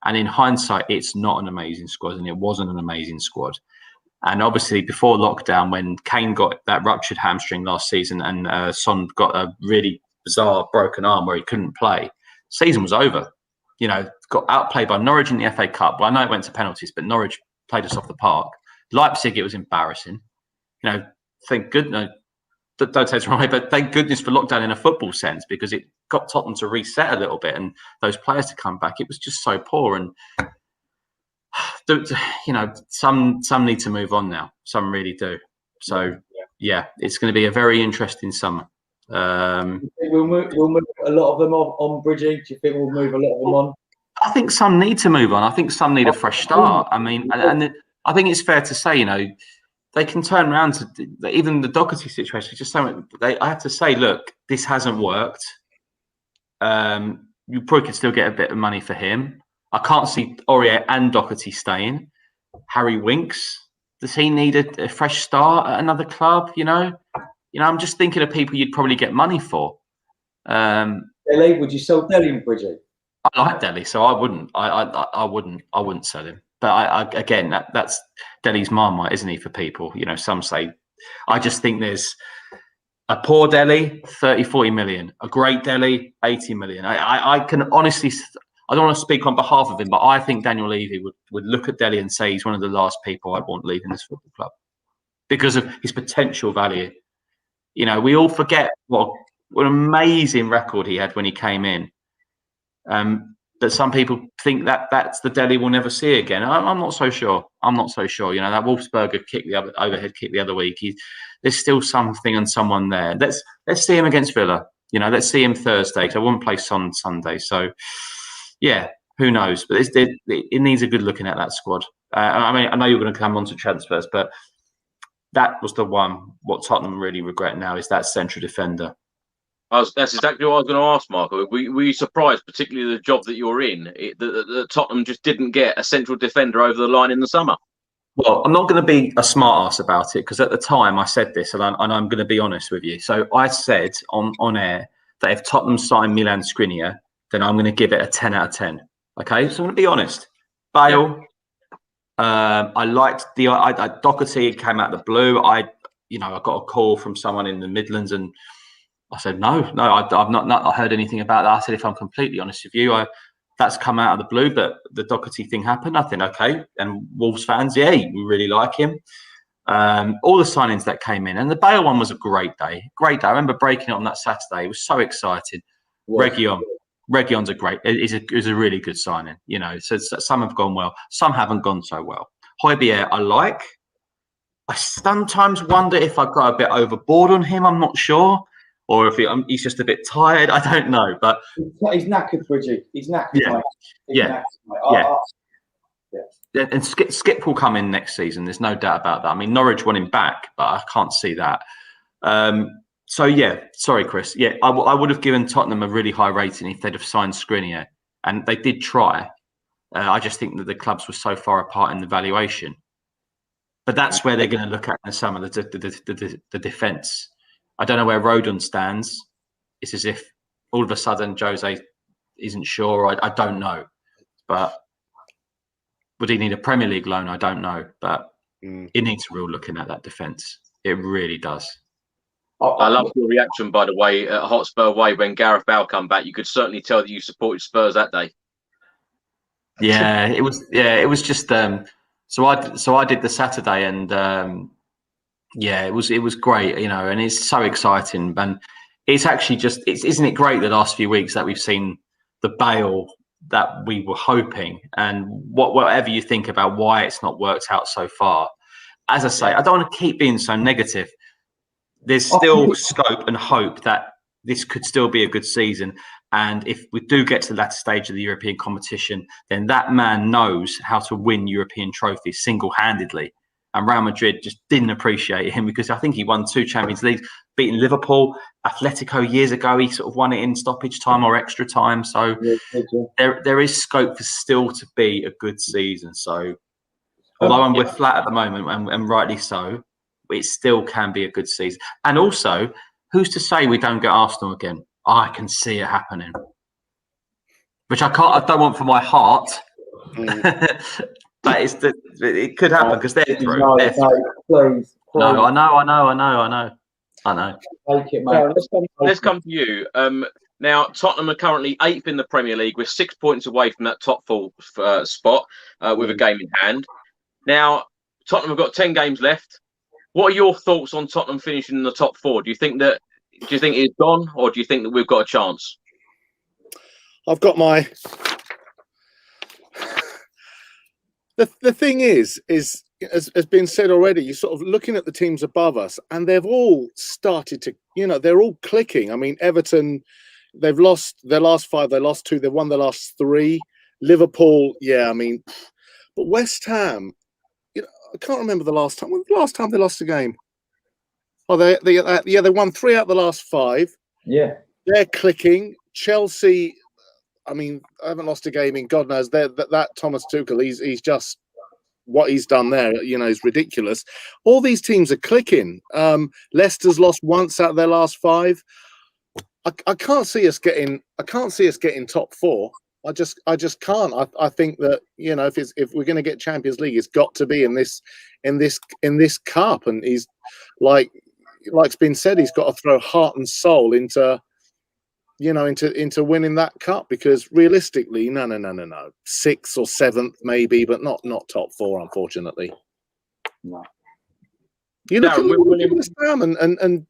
And in hindsight, it's not an amazing squad, and it wasn't an amazing squad. And obviously, before lockdown, when Kane got that ruptured hamstring last season and Son got a really bizarre broken arm where he couldn't play, season was over. you know, got outplayed by Norwich in the FA Cup. Well, I know it went to penalties, but Norwich played us off the park. Leipzig, it was embarrassing. You know, thank goodness. Don't take it wrong, but thank goodness for lockdown in a football sense, because it got Tottenham to reset a little bit and those players to come back. It was just so poor, and you know, some need to move on now. Some really do. So yeah, it's going to be a very interesting summer. We'll move a lot of them on, Bridgie. Do you think we'll move a lot of them on? I think some need to move on. I think some need a fresh start. I mean, and I think it's fair to say, you know, they can turn around to even the Doherty situation. Just so I have to say, look, this hasn't worked. You probably could still get a bit of money for him. I can't see Aurier and Doherty staying. Harry Winks, does he need a fresh start at another club? You know, I'm just thinking of people you'd probably get money for. Dele, would you sell Dele, Bridget? I like Dele, so I wouldn't. I wouldn't sell him. But again, that's Dele's Marmite, isn't he, for people? You know, some say. I just think there's a poor Dele, 30, 40 million. A great Dele, 80 million. I can honestly, I don't want to speak on behalf of him, but I think Daniel Levy would look at Dele and say he's one of the last people I want leaving this football club because of his potential value. You know, we all forget what an amazing record he had when he came in. But some people think that's the Dele we'll never see again. I'm not so sure. I'm not so sure. You know, that Wolfsberger kick, the overhead kick the other week. There's still something and someone there. Let's see him against Villa. You know, let's see him Thursday. So I wouldn't play on Sunday. So yeah, who knows? But it needs a good looking at that squad. I mean, I know you're going to come on to transfers, but that was the one. What Tottenham really regret now is that central defender. That's exactly what I was going to ask, Marco. Were you surprised, particularly the job that you're in, that Tottenham just didn't get a central defender over the line in the summer? Well, I'm not going to be a smart ass about it because at the time I said this, and I'm going to be honest with you. So I said on air that if Tottenham signed Milan Skriniar, then I'm going to give it a 10 out of 10. Okay, so I'm going to be honest. Bale, I liked Doherty came out of the blue. I got a call from someone in the Midlands and I said, no, I've not heard anything about that. I said, if I'm completely honest with you, that's come out of the blue, but the Doherty thing happened. I think, okay. And Wolves fans, yeah, we really like him. All the signings that came in. And the Bale one was a great day. Great day. I remember breaking it on that Saturday. It was so exciting. Reguilon's is a really good signing. You know, so some have gone well. Some haven't gone so well. Højbjerg, I like. I sometimes wonder if I got a bit overboard on him. I'm not sure. Or if he's just a bit tired, I don't know. But he's knackered, Bridgie. He's knackered. Yeah. And Skip will come in next season. There's no doubt about that. I mean, Norwich want him back, but I can't see that. So yeah, sorry, Chris. Yeah, I would have given Tottenham a really high rating if they'd have signed Skriniar, and they did try. I just think that the clubs were so far apart in the valuation. But that's where they're going to look at in the summer, the defence. I don't know where Rodon stands. It's as if all of a sudden Jose isn't sure. I don't know. But would he need a Premier League loan? I don't know. But it needs a real looking at that defence. It really does. I love your reaction, by the way, at Hotspur Way when Gareth Bale come back. You could certainly tell that you supported Spurs that day. Yeah, it was. Yeah, it was just. So I did the Saturday and. Yeah, it was great, you know, and it's so exciting. And it's actually isn't it great the last few weeks that we've seen the Bale that we were hoping, and whatever you think about why it's not worked out so far. As I say, I don't want to keep being so negative. There's still scope and hope that this could still be a good season. And if we do get to the latter stage of the European competition, then that man knows how to win European trophies single-handedly. And Real Madrid just didn't appreciate him because I think he won 2 Champions Leagues, beating Liverpool, Atletico years ago. He sort of won it in stoppage time or extra time. So there is scope for still to be a good season. So although we're flat at the moment, and rightly so, it still can be a good season. And also, who's to say we don't get Arsenal again? I can see it happening, which I don't want for my heart. But it could happen because they're through. Please. No, I know. Take it, mate. Let's come to you. Now, Tottenham are currently 8th in the Premier League. We're 6 points away from that top 4 spot with a game in hand. Now, Tottenham have got 10 games left. What are your thoughts on Tottenham finishing in the top 4? Do you think it's gone, or do you think that we've got a chance? I've got my. The thing is as been said already, you're sort of looking at the teams above us, and they've all started to, they're all clicking. I mean, Everton, they've lost their last 5, they lost 2, they've won the last 3. Liverpool, yeah, I mean, but West Ham, I can't remember the last time. When was the last time they lost a game? Oh, they won 3 out of the last 5. Yeah, they're clicking. Chelsea, I mean, I haven't lost a game in God knows. That Thomas Tuchel, he's just what he's done there. Is ridiculous. All these teams are clicking. Leicester's lost once out of their last 5. I can't see us getting. I can't see us getting top 4. I just can't. I think that if we're going to get Champions League, it's got to be in this cup. And he's like's been said, he's got to throw heart and soul into winning that cup, because realistically, no, 6th or 7th maybe, but not top 4, unfortunately. No. You look at West Ham, and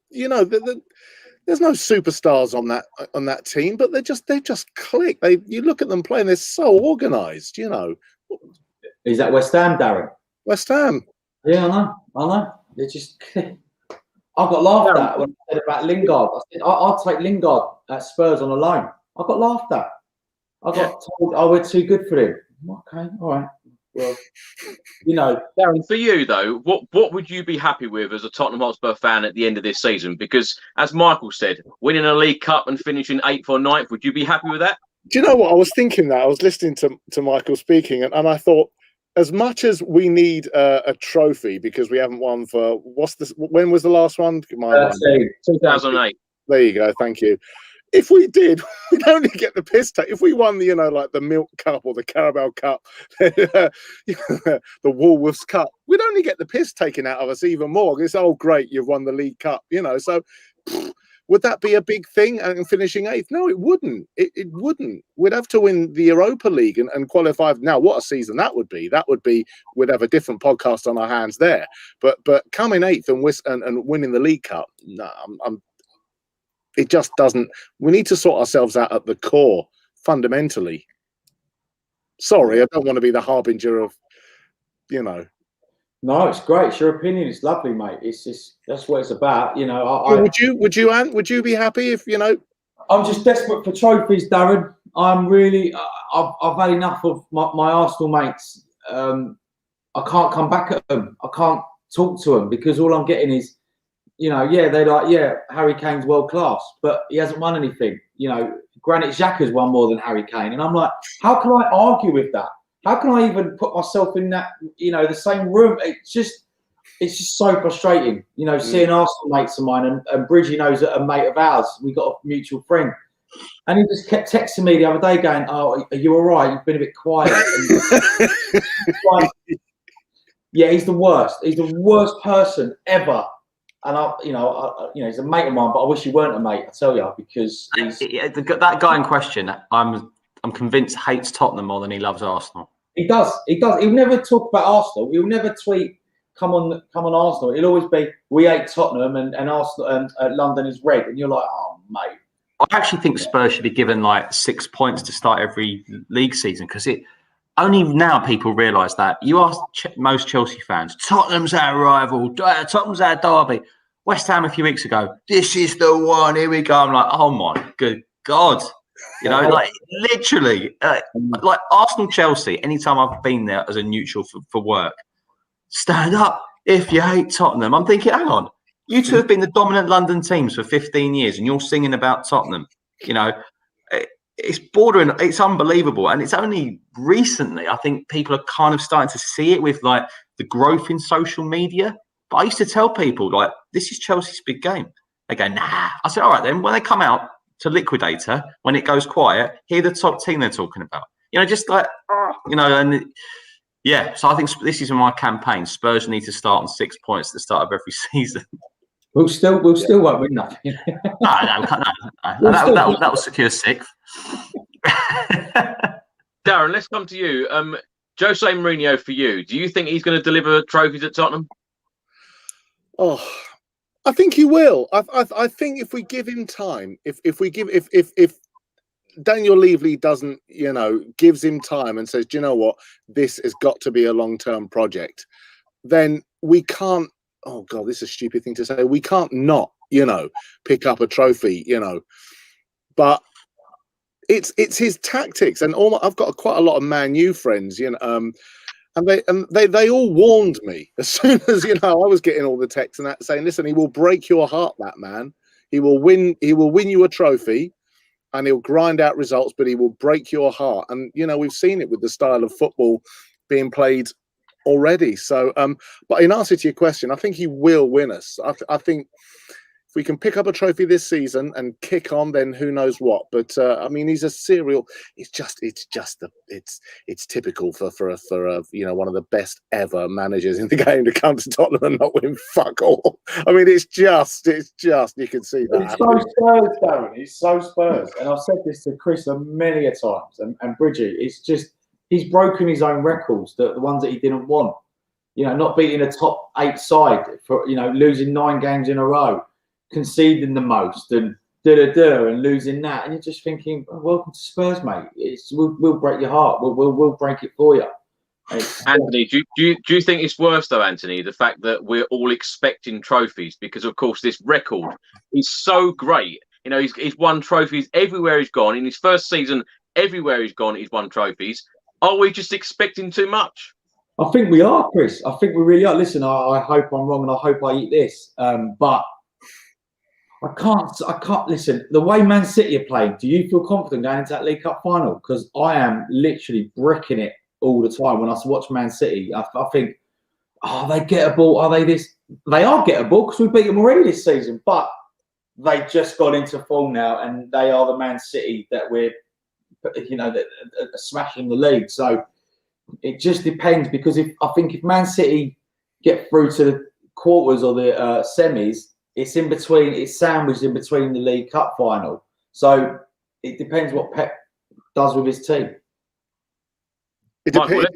there's no superstars on that team, but they just click. You look at them playing; they're so organised. Is that West Ham, Darren? West Ham. Yeah, I know. They just click. I got laughed at when I said about Lingard. I said I'll take Lingard at Spurs on a loan. I got laughed at. I got told, "Oh, we're too good for him." Okay, all right. Well, Darren, for you though, what would you be happy with as a Tottenham Hotspur fan at the end of this season? Because as Michael said, winning a League Cup and finishing 8th or 9th, would you be happy with that? Do you know what? I was thinking that. I was listening to Michael speaking, and I thought, as much as we need a trophy because we haven't won for when was the last one? 2008. There you go. Thank you. If we did, we'd only get the piss take. If we won the, like the Milk Cup or the Carabao Cup, the Woolworths Cup, we'd only get the piss taken out of us even more. It's great, you've won the League Cup, So would that be a big thing? And finishing 8th? No, it wouldn't. It wouldn't. We'd have to win the Europa League and qualify. Now, what a season that would be! We'd have a different podcast on our hands there. But coming 8th and winning the League Cup, no, it just doesn't. We need to sort ourselves out at the core, fundamentally. Sorry, I don't want to be the harbinger of, No, it's great. It's your opinion. It's lovely, mate. It's just that's what it's about. Would you be happy if I'm just desperate for trophies, Darren. I'm really. I've had enough of my Arsenal mates. I can't come back at them. I can't talk to them because all I'm getting is. They're like, Harry Kane's world class, but he hasn't won anything. Granit Xhaka's won more than Harry Kane. And I'm like, how can I argue with that? How can I even put myself in that, the same room? It's just so frustrating, seeing Arsenal mates of mine and Bridgie knows a mate of ours. We got a mutual friend. And he just kept texting me the other day going, "Oh, are you all right? You've been a bit quiet." Yeah, he's the worst. He's the worst person ever. And he's a mate of mine, but I wish he weren't a mate. I tell you, because that guy in question, I'm convinced hates Tottenham more than he loves Arsenal. He does. He'll never talk about Arsenal. He'll never tweet, "Come on, Arsenal." It'll always be, "We hate Tottenham and Arsenal and London is red." And you're like, "Oh, mate." I actually think Spurs should be given 6 points to start every league season, because only now people realise that. You ask most Chelsea fans, Tottenham's our rival, Tottenham's our derby. West Ham a few weeks ago, this is the one, here we go. I'm like, oh my good God. Literally, Arsenal, Chelsea, anytime I've been there as a neutral for work, stand up if you hate Tottenham. I'm thinking, hang on, you two have been the dominant London teams for 15 years and you're singing about Tottenham. It's bordering, it's unbelievable. And it's only recently, I think people are kind of starting to see it with the growth in social media. But I used to tell people, this is Chelsea's big game. They go, nah. I said, all right, then, when they come out to Liquidator, when it goes quiet, hear the top team they're talking about. So I think this is my campaign. Spurs need to start on 6 points at the start of every season. We'll still won't win nothing. No. That will secure sixth. Darren, let's come to you. Jose Mourinho, for you, do you think he's going to deliver trophies at Tottenham? Oh, I think he will. I think if we give him time, if Daniel Levy doesn't, gives him time and says, do you know what, this has got to be a long-term project, then we can't. Oh God, this is a stupid thing to say. We can't not, pick up a trophy, but it's his tactics. And I've got quite a lot of Man U friends, and they all warned me as soon as I was getting all the texts and that saying, listen, he will break your heart, that man. He will win you a trophy, and he'll grind out results, but he will break your heart. And we've seen it with the style of football being played already. So but in answer to your question, I think he will win us. I think if we can pick up a trophy this season and kick on, then who knows what. But I mean, he's a serial. It's typical for one of the best ever managers in the game to come to Tottenham and not win fuck all. I mean, it's just you can see that. It's so Spurs, Darren. It's so Spurs, and I've said this to Chris many a times, and Bridget. It's just he's broken his own records, the ones that he didn't want. Not beating a top 8 side for losing 9 games in a row, conceding the most, and and losing that, and you're just thinking, oh, welcome to Spurs, mate. We'll break your heart. We'll break it for you. Anthony, do you think it's worse though, Anthony, the fact that we're all expecting trophies because, of course, this record is so great. He's won trophies everywhere he's gone. In his first season, everywhere he's gone, he's won trophies. Are we just expecting too much? I think we are, Chris. I think we really are. Listen, I hope I'm wrong, and I hope I eat this. But I can't listen. The way Man City are playing, do you feel confident going into that League Cup final? Because I am literally bricking it all the time when I watch Man City. I think, they gettable? Are they this? They are gettable because we beat them already this season. But they just got into form now, and they are the Man City that we're, that are smashing the league. So it just depends, because if Man City get through to the quarters or the semis, it's in between. It's sandwiched in between the League Cup final. So it depends what Pep does with his team. It depends.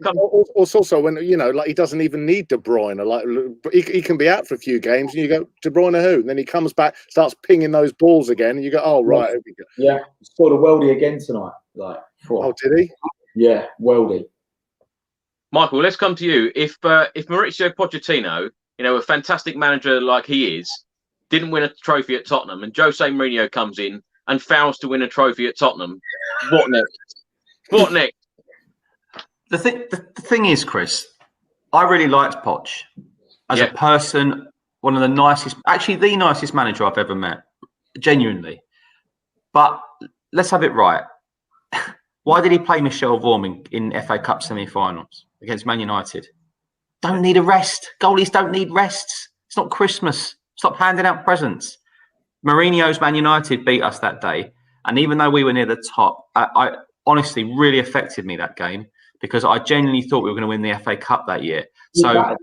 Also, when he doesn't even need De Bruyne. Like he can be out for a few games, and you go, De Bruyne who? And then he comes back, starts pinging those balls again, and you go, oh right, here we go. Yeah, scored a worldie again tonight. Oh, did he? Yeah, worldie. Michael, let's come to you. If Mauricio Pochettino, a fantastic manager like he is, didn't win a trophy at Tottenham, and Jose Mourinho comes in and fails to win a trophy at Tottenham, what next? What next? The thing is, Chris, I really liked Poch as a person. One of the nicest, actually the nicest manager I've ever met, genuinely. But let's have it right. Why did he play Michel Vorm in FA Cup semi-finals against Man United? Don't need a rest. Goalies don't need rests. It's not Christmas. Stop handing out presents. Mourinho's Man United beat us that day. And even though we were near the top, I honestly really affected me that game, because I genuinely thought we were going to win the FA Cup that year. So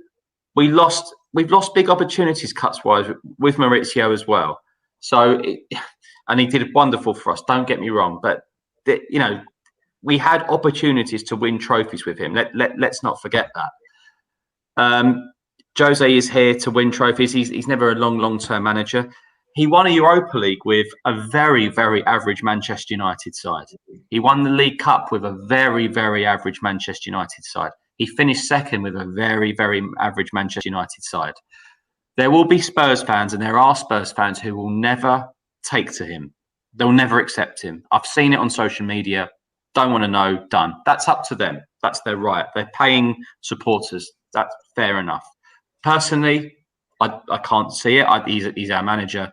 we've lost big opportunities cuts-wise with Maurizio as well. So, and he did wonderful for us, don't get me wrong. But, we had opportunities to win trophies with him. Let's not forget that. Jose is here to win trophies. He's never a long-term manager. He won a Europa League with a very, very average Manchester United side. He won the League Cup with a very, very average Manchester United side. He finished second with a very, very average Manchester United side. There will be Spurs fans, and there are Spurs fans who will never take to him. They'll never accept him. I've seen it on social media. Don't want to know, done. That's up to them. That's their right. They're paying supporters. That's fair enough. Personally, I can't see it. He's our manager.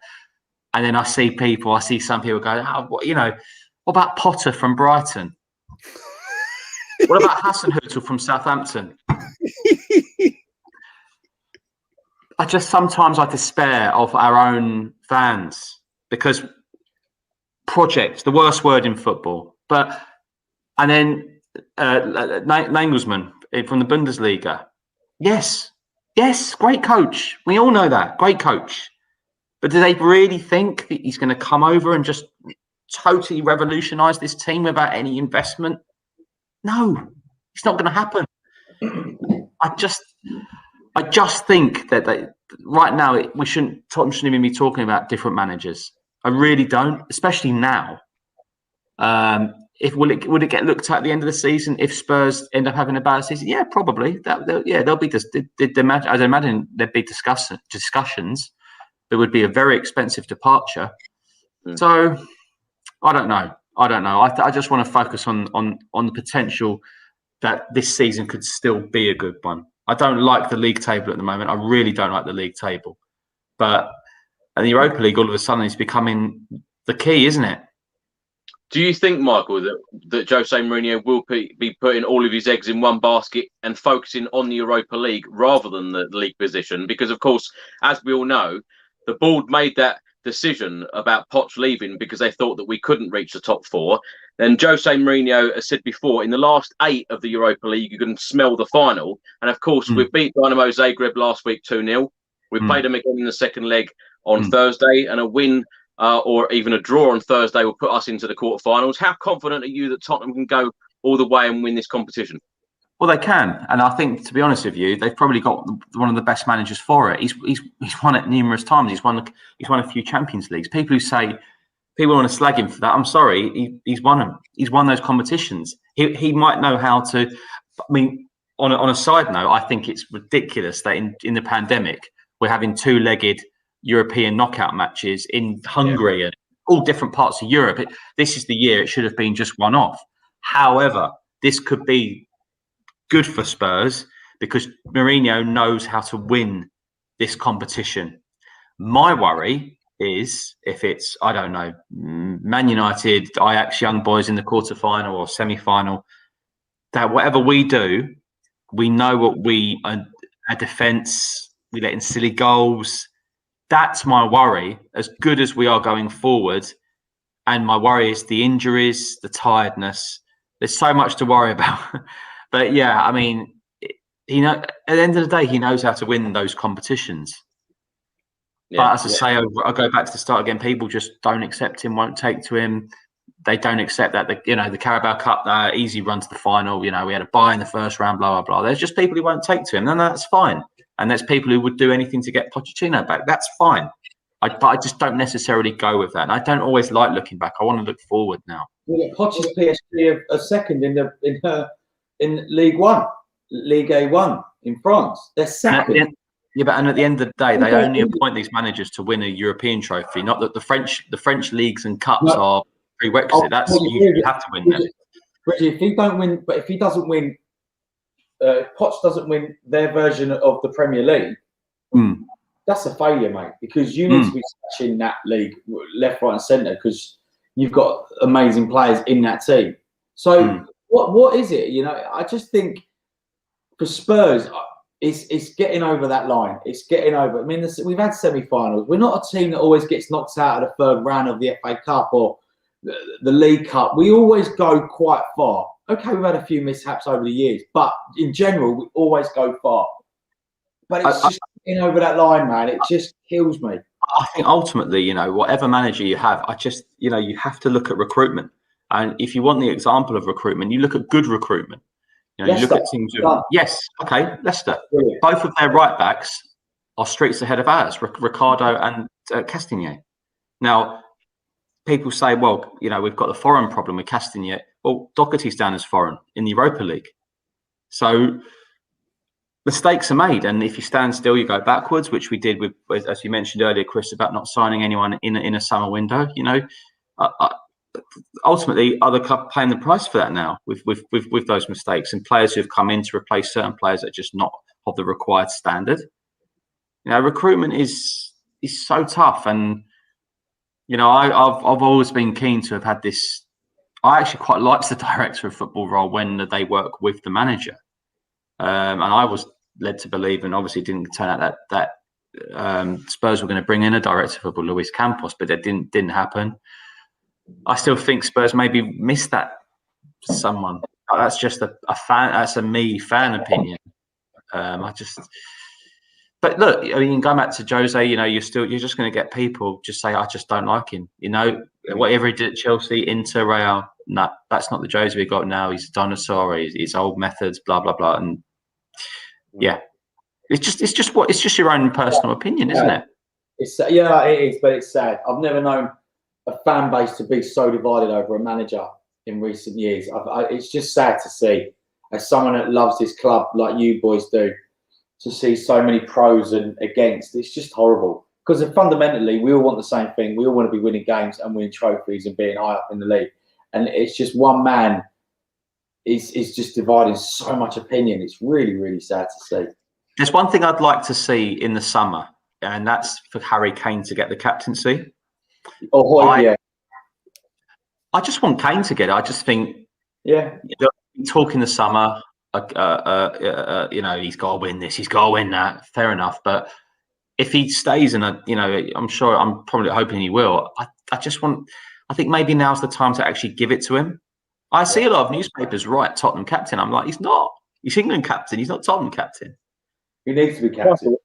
And then I see some people go, what about Potter from Brighton? What about Hasenhüttl from Southampton? Sometimes I despair of our own fans, because project, the worst word in football. And then Nagelsmann from the Bundesliga. Yes, great coach. We all know that. Great coach. But do they really think that he's going to come over and just totally revolutionise this team without any investment? No, it's not going to happen. I just think that right now Tottenham shouldn't even be talking about different managers. I really don't, especially now. Would it get looked at the end of the season if Spurs end up having a bad season? Yeah, probably. There'll be I'd imagine there'd be discussions. There would be a very expensive departure. So I don't know. I just want to focus on the potential that this season could still be a good one. I don't like the league table at the moment. I really don't like the league table. But the Europa League all of a sudden is becoming the key, isn't it? Do you think, Michael, that Jose Mourinho will be putting all of his eggs in one basket and focusing on the Europa League rather than the league position? Because, of course, as we all know, the board made that decision about Poch leaving because they thought that we couldn't reach the top four. Then Jose Mourinho has said before, in the last 8 of the Europa League, you can smell the final. And, of course, we beat Dynamo Zagreb last week 2-0. We played them again in the second leg on Thursday, and a win or even a draw on Thursday will put us into the quarterfinals. How confident are you that Tottenham can go all the way and win this competition? Well, they can, and I think, to be honest with you, they've probably got one of the best managers for it. He's won it numerous times. He's won a few Champions Leagues. People want to slag him for that. I'm sorry, he's won them. He's won those competitions. He might know how to. I mean, on a side note, I think it's ridiculous that in the pandemic we're having 2-legged European knockout matches in Hungary and all different parts of Europe. This is the year it should have been just one off. However, this could be good for Spurs because Mourinho knows how to win this competition. My worry is if it's, I don't know, Man United, Ajax young boys in the quarterfinal or semi-final, that whatever we do, we know what our defence, we let in silly goals. That's my worry, as good as we are going forward. And my worry is the injuries, the tiredness. There's so much to worry about. But yeah, I mean, at the end of the day, he knows how to win those competitions. Yeah, but as I say, I go back to the start again. People just don't accept him, won't take to him. They don't accept that the Carabao Cup, easy run to the final. We had a bye in the first round, blah blah blah. There's just people who won't take to him, and that's fine. And there's people who would do anything to get Pochettino back. That's fine. But I just don't necessarily go with that. And I don't always like looking back. I want to look forward now. Poch is PSG a second in League One, Ligue A1 in France. They're second. But at the end of the day, they only appoint these managers to win a European trophy. Not that the French leagues and cups are prerequisite. That's you have to win them. If he don't win, but if he doesn't win, Poch doesn't win their version of the Premier League. That's a failure, mate. Because you need to be in that league, left, right, and centre. Because you've got amazing players in that team. So what is it? I just think for Spurs, it's getting over that line. It's getting over. I mean, we've had semi-finals. We're not a team that always gets knocked out of the third round of the FA Cup or the League Cup. We always go quite far. Okay, we've had a few mishaps over the years, but in general, we always go far. But it's just getting over that line, man. It just kills me. I think ultimately, whatever manager you have, you have to look at recruitment. And if you want the example of recruitment, you look at good recruitment. You look at teams. Leicester. Brilliant. Both of their right backs are streets ahead of ours, Ricardo and Castagnet. Now, people say, well, we've got the foreign problem with Castagnet. Well, Doherty's down as foreign in the Europa League. So mistakes are made. And if you stand still, you go backwards, which we did with, as you mentioned earlier, Chris, about not signing anyone in a summer window. Ultimately, other clubs paying the price for that now with those mistakes and players who have come in to replace certain players that are just not of the required standard. Recruitment is so tough. And, I've always been keen to have had this. I actually quite liked the director of football role when they work with the manager. And I was led to believe, and obviously didn't turn out that Spurs were going to bring in a director of football, Luis Campos, but that didn't happen. I still think Spurs maybe missed that someone. That's just a fan. That's a fan opinion. But look, I mean, going back to Jose, you know, you're just going to get people just say, I just don't like him. You know, whatever he did at Chelsea, Inter, Real, no, that's not the Jose we got now. He's a dinosaur. He's old methods, blah blah blah, and yeah, it's just your own personal opinion, isn't it? It's it is, but it's sad. I've never known a fan base to be so divided over a manager in recent years. It's just sad to see, as someone that loves this club like you boys do, to see so many pros and against. It's just horrible, because fundamentally we all want the same thing. We all want to be winning games and winning trophies and being high up in the league. And it's just one man is just dividing so much opinion. It's really, really sad to see. There's one thing I'd like to see in the summer, and that's for Harry Kane to get the captaincy. I just want Kane to get it. I just think, talk in the summer. You know, he's got to win this, he's got to win that. Fair enough, but if he stays in a, you know, I'm probably hoping he will. I think maybe now's the time to actually give it to him. I see a lot of newspapers write Tottenham captain. I'm like, he's not. He's England captain. He's not Tottenham captain. He needs to be captain.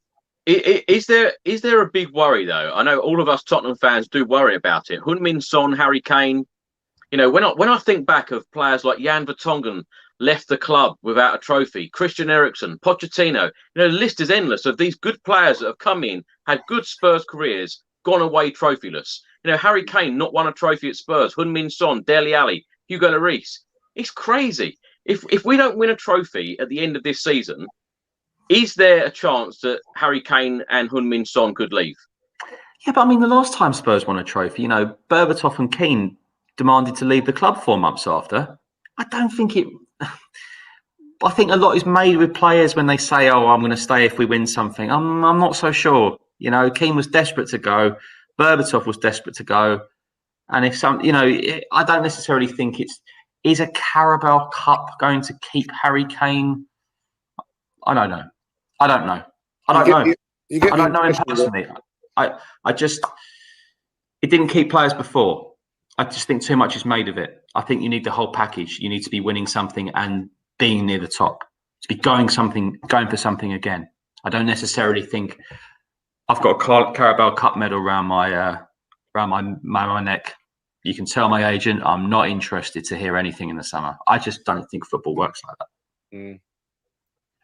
Is there a big worry though? I know all of us Tottenham fans do worry about it. Heung-min Son, Harry Kane. You know, when I think back of players like Jan Vertonghen left the club without a trophy, Christian Eriksen, Pochettino, you know, the list is endless of these good players that have come in, had good Spurs careers, gone away trophyless. You know, Harry Kane not won a trophy at Spurs, Heung-min Son, Dele Alli, Hugo Lloris. It's crazy. If we don't win a trophy at the end of this season, is there a chance that Harry Kane and Heung-min Son could leave? Yeah, but I mean, the last time Spurs won a trophy, you know, Berbatov and Keane demanded to leave the club 4 months after. I don't think it... I think a lot is made with players when they say, "Oh, I'm going to stay if we win something." I'm not so sure. You know, Keane was desperate to go, Berbatov was desperate to go, and if some, you know, I don't necessarily think is a Carabao Cup going to keep Harry Kane. I don't know. I don't know him personally. I just, it didn't keep players before. I just think too much is made of it. I think you need the whole package. You need to be winning something and being near the top, to be going for something again. I don't necessarily think I've got a Carabao Cup medal around my neck. You can tell my agent I'm not interested to hear anything in the summer. I just don't think football works like that.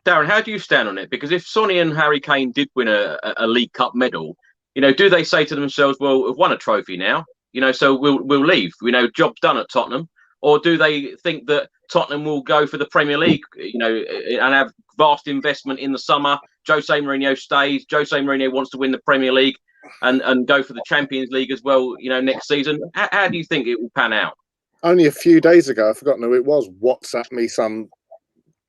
Darren, how do you stand on it? Because if Sonny and Harry Kane did win a League Cup medal, you know, do they say to themselves, "Well, we've won a trophy now, you know, so we'll leave. You know, job's done at Tottenham"? Or do they think that Tottenham will go for the Premier League, you know, and have vast investment in the summer? Jose Mourinho stays. Jose Mourinho wants to win the Premier League and go for the Champions League as well, you know, next season. How do you think it will pan out? Only a few days ago, I've forgotten who it was, WhatsApp me some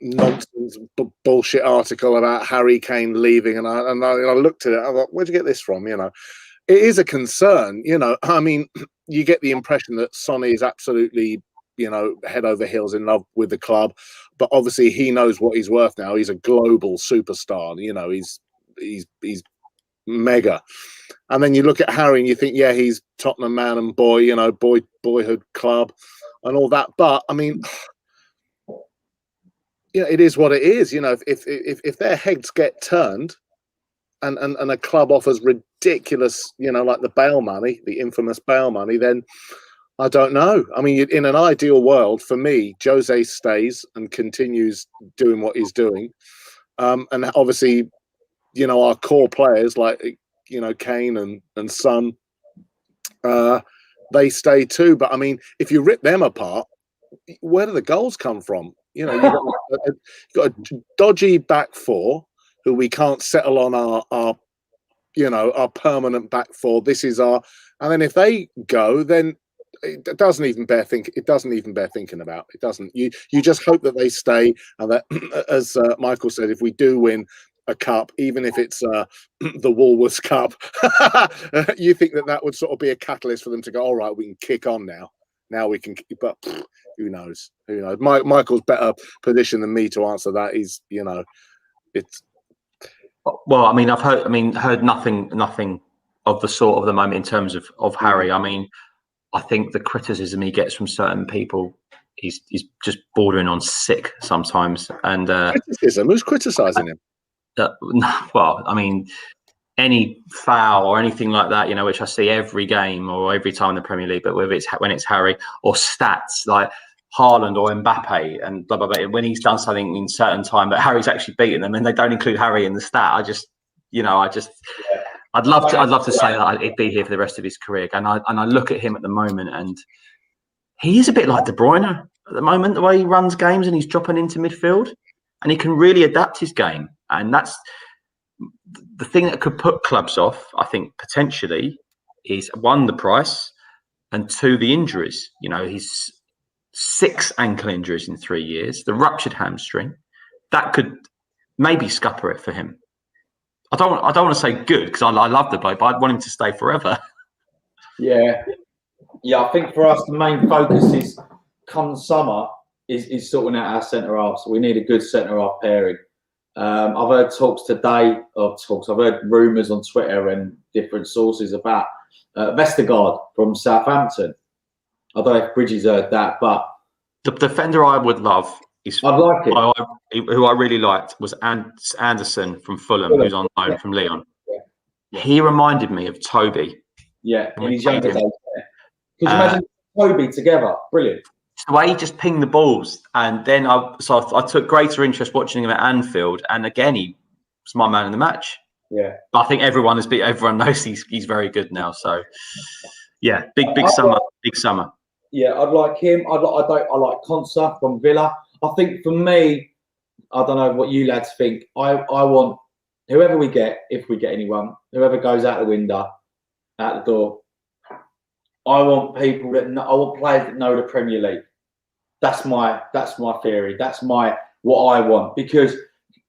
nonsense bullshit article about Harry Kane leaving, and I looked at it. I thought, where'd you get this from? You know, it is a concern. You know, I mean, you get the impression that Sonny is absolutely, you know, head over heels in love with the club, but obviously he knows what he's worth now. He's a global superstar. You know, he's mega. And then you look at Harry and you think, yeah, he's Tottenham man and boy, you know, boyhood club and all that. But I mean, you know, it is what it is. You know, if their heads get turned and a club offers ridiculous, you know, like the bail money, the infamous bail money, then I don't know. I mean, in an ideal world, for me, Jose stays and continues doing what he's doing. And obviously, you know, our core players like, you know, Kane and Son, they stay too. But I mean, if you rip them apart, where do the goals come from? You know, you've got a dodgy back four who we can't settle on our you know, our permanent back four. This is our, and then if they go, then it doesn't even bear thinking. It doesn't even bear thinking about. It doesn't. You just hope that they stay, and that, as Michael said, if we do win a cup, even if it's the Woolworths Cup, you think that would sort of be a catalyst for them to go, all right, we can kick on now. Now we can, but who knows? Who knows? Michael's better positioned than me to answer that. He's, you know, it's. Well, I mean, I've heard nothing of the sort of the moment in terms of Harry. I mean, I think the criticism he gets from certain people, he's just bordering on sick sometimes. And criticism? Who's criticising him? well, I mean, any foul or anything like that, you know, which I see every game or every time in the Premier League, but whether it's when it's Harry, or stats like Haaland or Mbappe and blah blah blah, when he's done something in certain time that Harry's actually beaten them and they don't include Harry in the stat, I'd love to say that he'd be here for the rest of his career. And I look at him at the moment, and he is a bit like De Bruyne at the moment, the way he runs games, and he's dropping into midfield, and he can really adapt his game. And that's the thing that could put clubs off, I think, potentially, is one, the price, and two, the injuries. You know, he's 6 ankle injuries in 3 years, the ruptured hamstring. That could maybe scupper it for him. I don't want to say good, because I love the bloke, but I'd want him to stay forever. Yeah. I think for us the main focus is come summer is sorting out our centre half. So we need a good centre half pairing. I've heard talks today I've heard rumours on Twitter and different sources about Vestergaard from Southampton. I don't know if Bridges heard that, but the defender I would love is, I'd like it. Who I really liked was Anderson from Fulham, who's on loan from Leon. Yeah. He reminded me of Toby. Yeah, in his younger days. Could you imagine Toby together? Brilliant. It's the way he just pinged the balls, and then I took greater interest watching him at Anfield, and again he was my man in the match. Yeah, but I think everyone knows he's very good now. So yeah, big summer. Yeah, I'd like him. I like Konsa from Villa. I think for me, I don't know what you lads think. I want whoever we get, if we get anyone, whoever goes out the window, out the door. I want people I want players that know the Premier League. That's my theory. That's what I want, because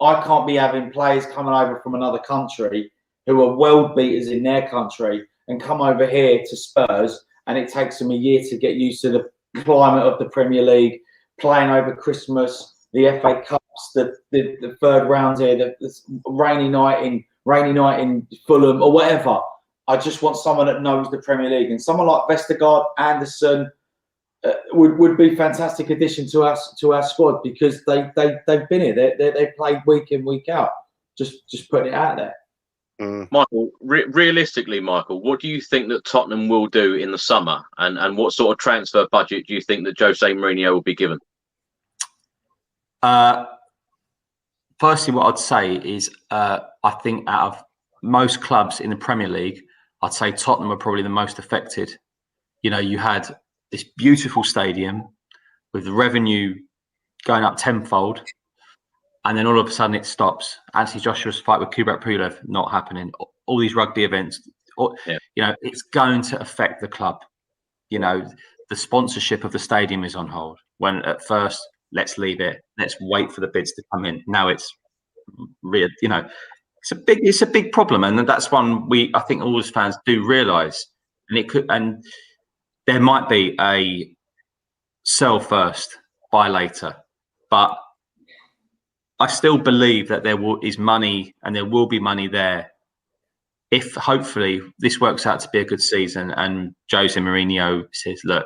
I can't be having players coming over from another country who are world beaters in their country and come over here to Spurs, and it takes them a year to get used to the climate of the Premier League, playing over Christmas, the FA Cups, the third rounds here, the rainy night in Fulham or whatever. I just want someone that knows the Premier League, and someone like Vestergaard, Anderson would be a fantastic addition to our squad, because they've been here. They played week in, week out. Just putting it out there. Michael, realistically, Michael, what do you think that Tottenham will do in the summer, and what sort of transfer budget do you think that Jose Mourinho will be given? Firstly, what I'd say is I think out of most clubs in the Premier League, I'd say Tottenham are probably the most affected. You know, you had this beautiful stadium with the revenue going up tenfold, and then all of a sudden it stops. Anthony Joshua's fight with Kubrat Pulev not happening. All these rugby events, you know, it's going to affect the club. You know, the sponsorship of the stadium is on hold. When at first, let's leave it, let's wait for the bids to come in. Now it's you know, it's a big problem, and that's one I think all as fans do realise. And there might be a sell first, buy later, but I still believe that there is money, and there will be money there if hopefully this works out to be a good season, and Jose Mourinho says, "Look,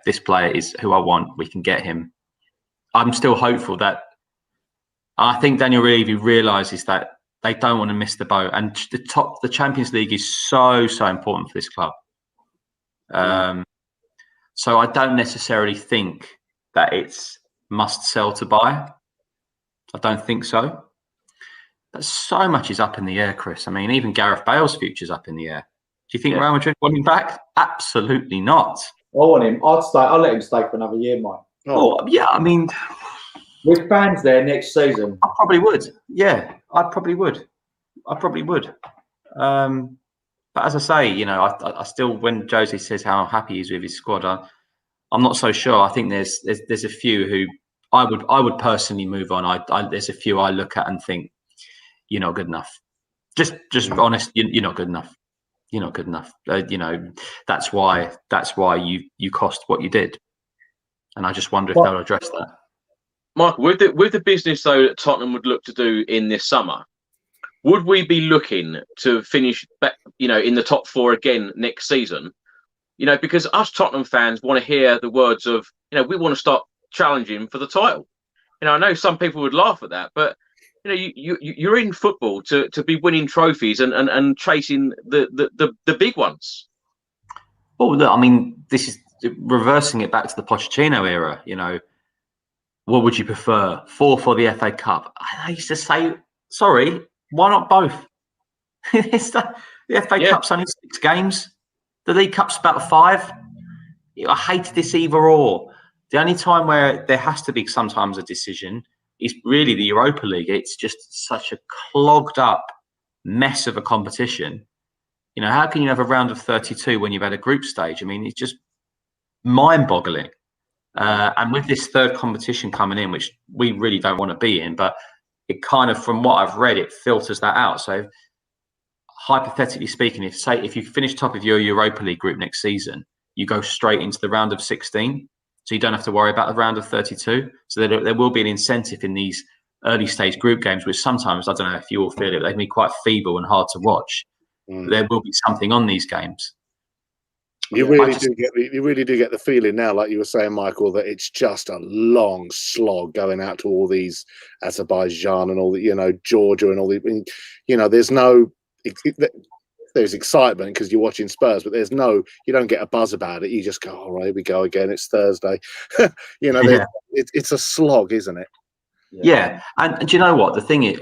this player is who I want. We can get him." I'm still hopeful that. I think Daniel Levy realises that they don't want to miss the boat, and the Champions League is so important for this club. So I don't necessarily think that it's must sell to buy. I don't think so. But so much is up in the air, Chris. I mean, even Gareth Bale's future's up in the air. Do you think Real Madrid want him back? Absolutely not. I want him. I'll let him stay for another year, Mike. Oh yeah, I mean, with fans there next season, I probably would. Yeah, I probably would. But as I say, you know, I still, when Jose says how happy he is with his squad, I'm not so sure. I think there's a few who I would personally move on. There's a few I look at and think, you're not good enough. Just honest, you're not good enough. You're not good enough. You know, that's why you cost what you did. And I just wonder if they'll address that. Michael, with the business though that Tottenham would look to do in this summer, would we be looking to finish, you know, in the top 4 again next season? You know, because us Tottenham fans want to hear the words of, you know, we want to start challenging for the title. You know, I know some people would laugh at that, but you're in football to be winning trophies and chasing the big ones. Well, look, I mean, this is reversing it back to the Pochettino era. What would you prefer? 4 for the FA Cup? I used to say, sorry, why not both? The FA Cup's only 6 games. The League Cup's about 5. I hate this either or. The only time where there has to be sometimes a decision is really the Europa League. It's just such a clogged up mess of a competition. How can you have a round of 32 when you've had a group stage? I mean, it's just mind-boggling. And with this third competition coming in, which we really don't want to be in, but it kind of, from what I've read, it filters that out. So hypothetically speaking, if you finish top of your Europa League group next season, you go straight into the round of 16. So you don't have to worry about the round of 32. So there will be an incentive in these early stage group games, which sometimes, I don't know if you all feel it, they can be quite feeble and hard to watch. There will be something on these games. You really do get the feeling now, like you were saying, Michael, that it's just a long slog going out to all these Azerbaijan and all the, Georgia and all the, there's excitement because you're watching Spurs, but you don't get a buzz about it. You just go, all right, here we go again. It's Thursday. It's a slog, isn't it? Yeah. And do you know what? The thing is,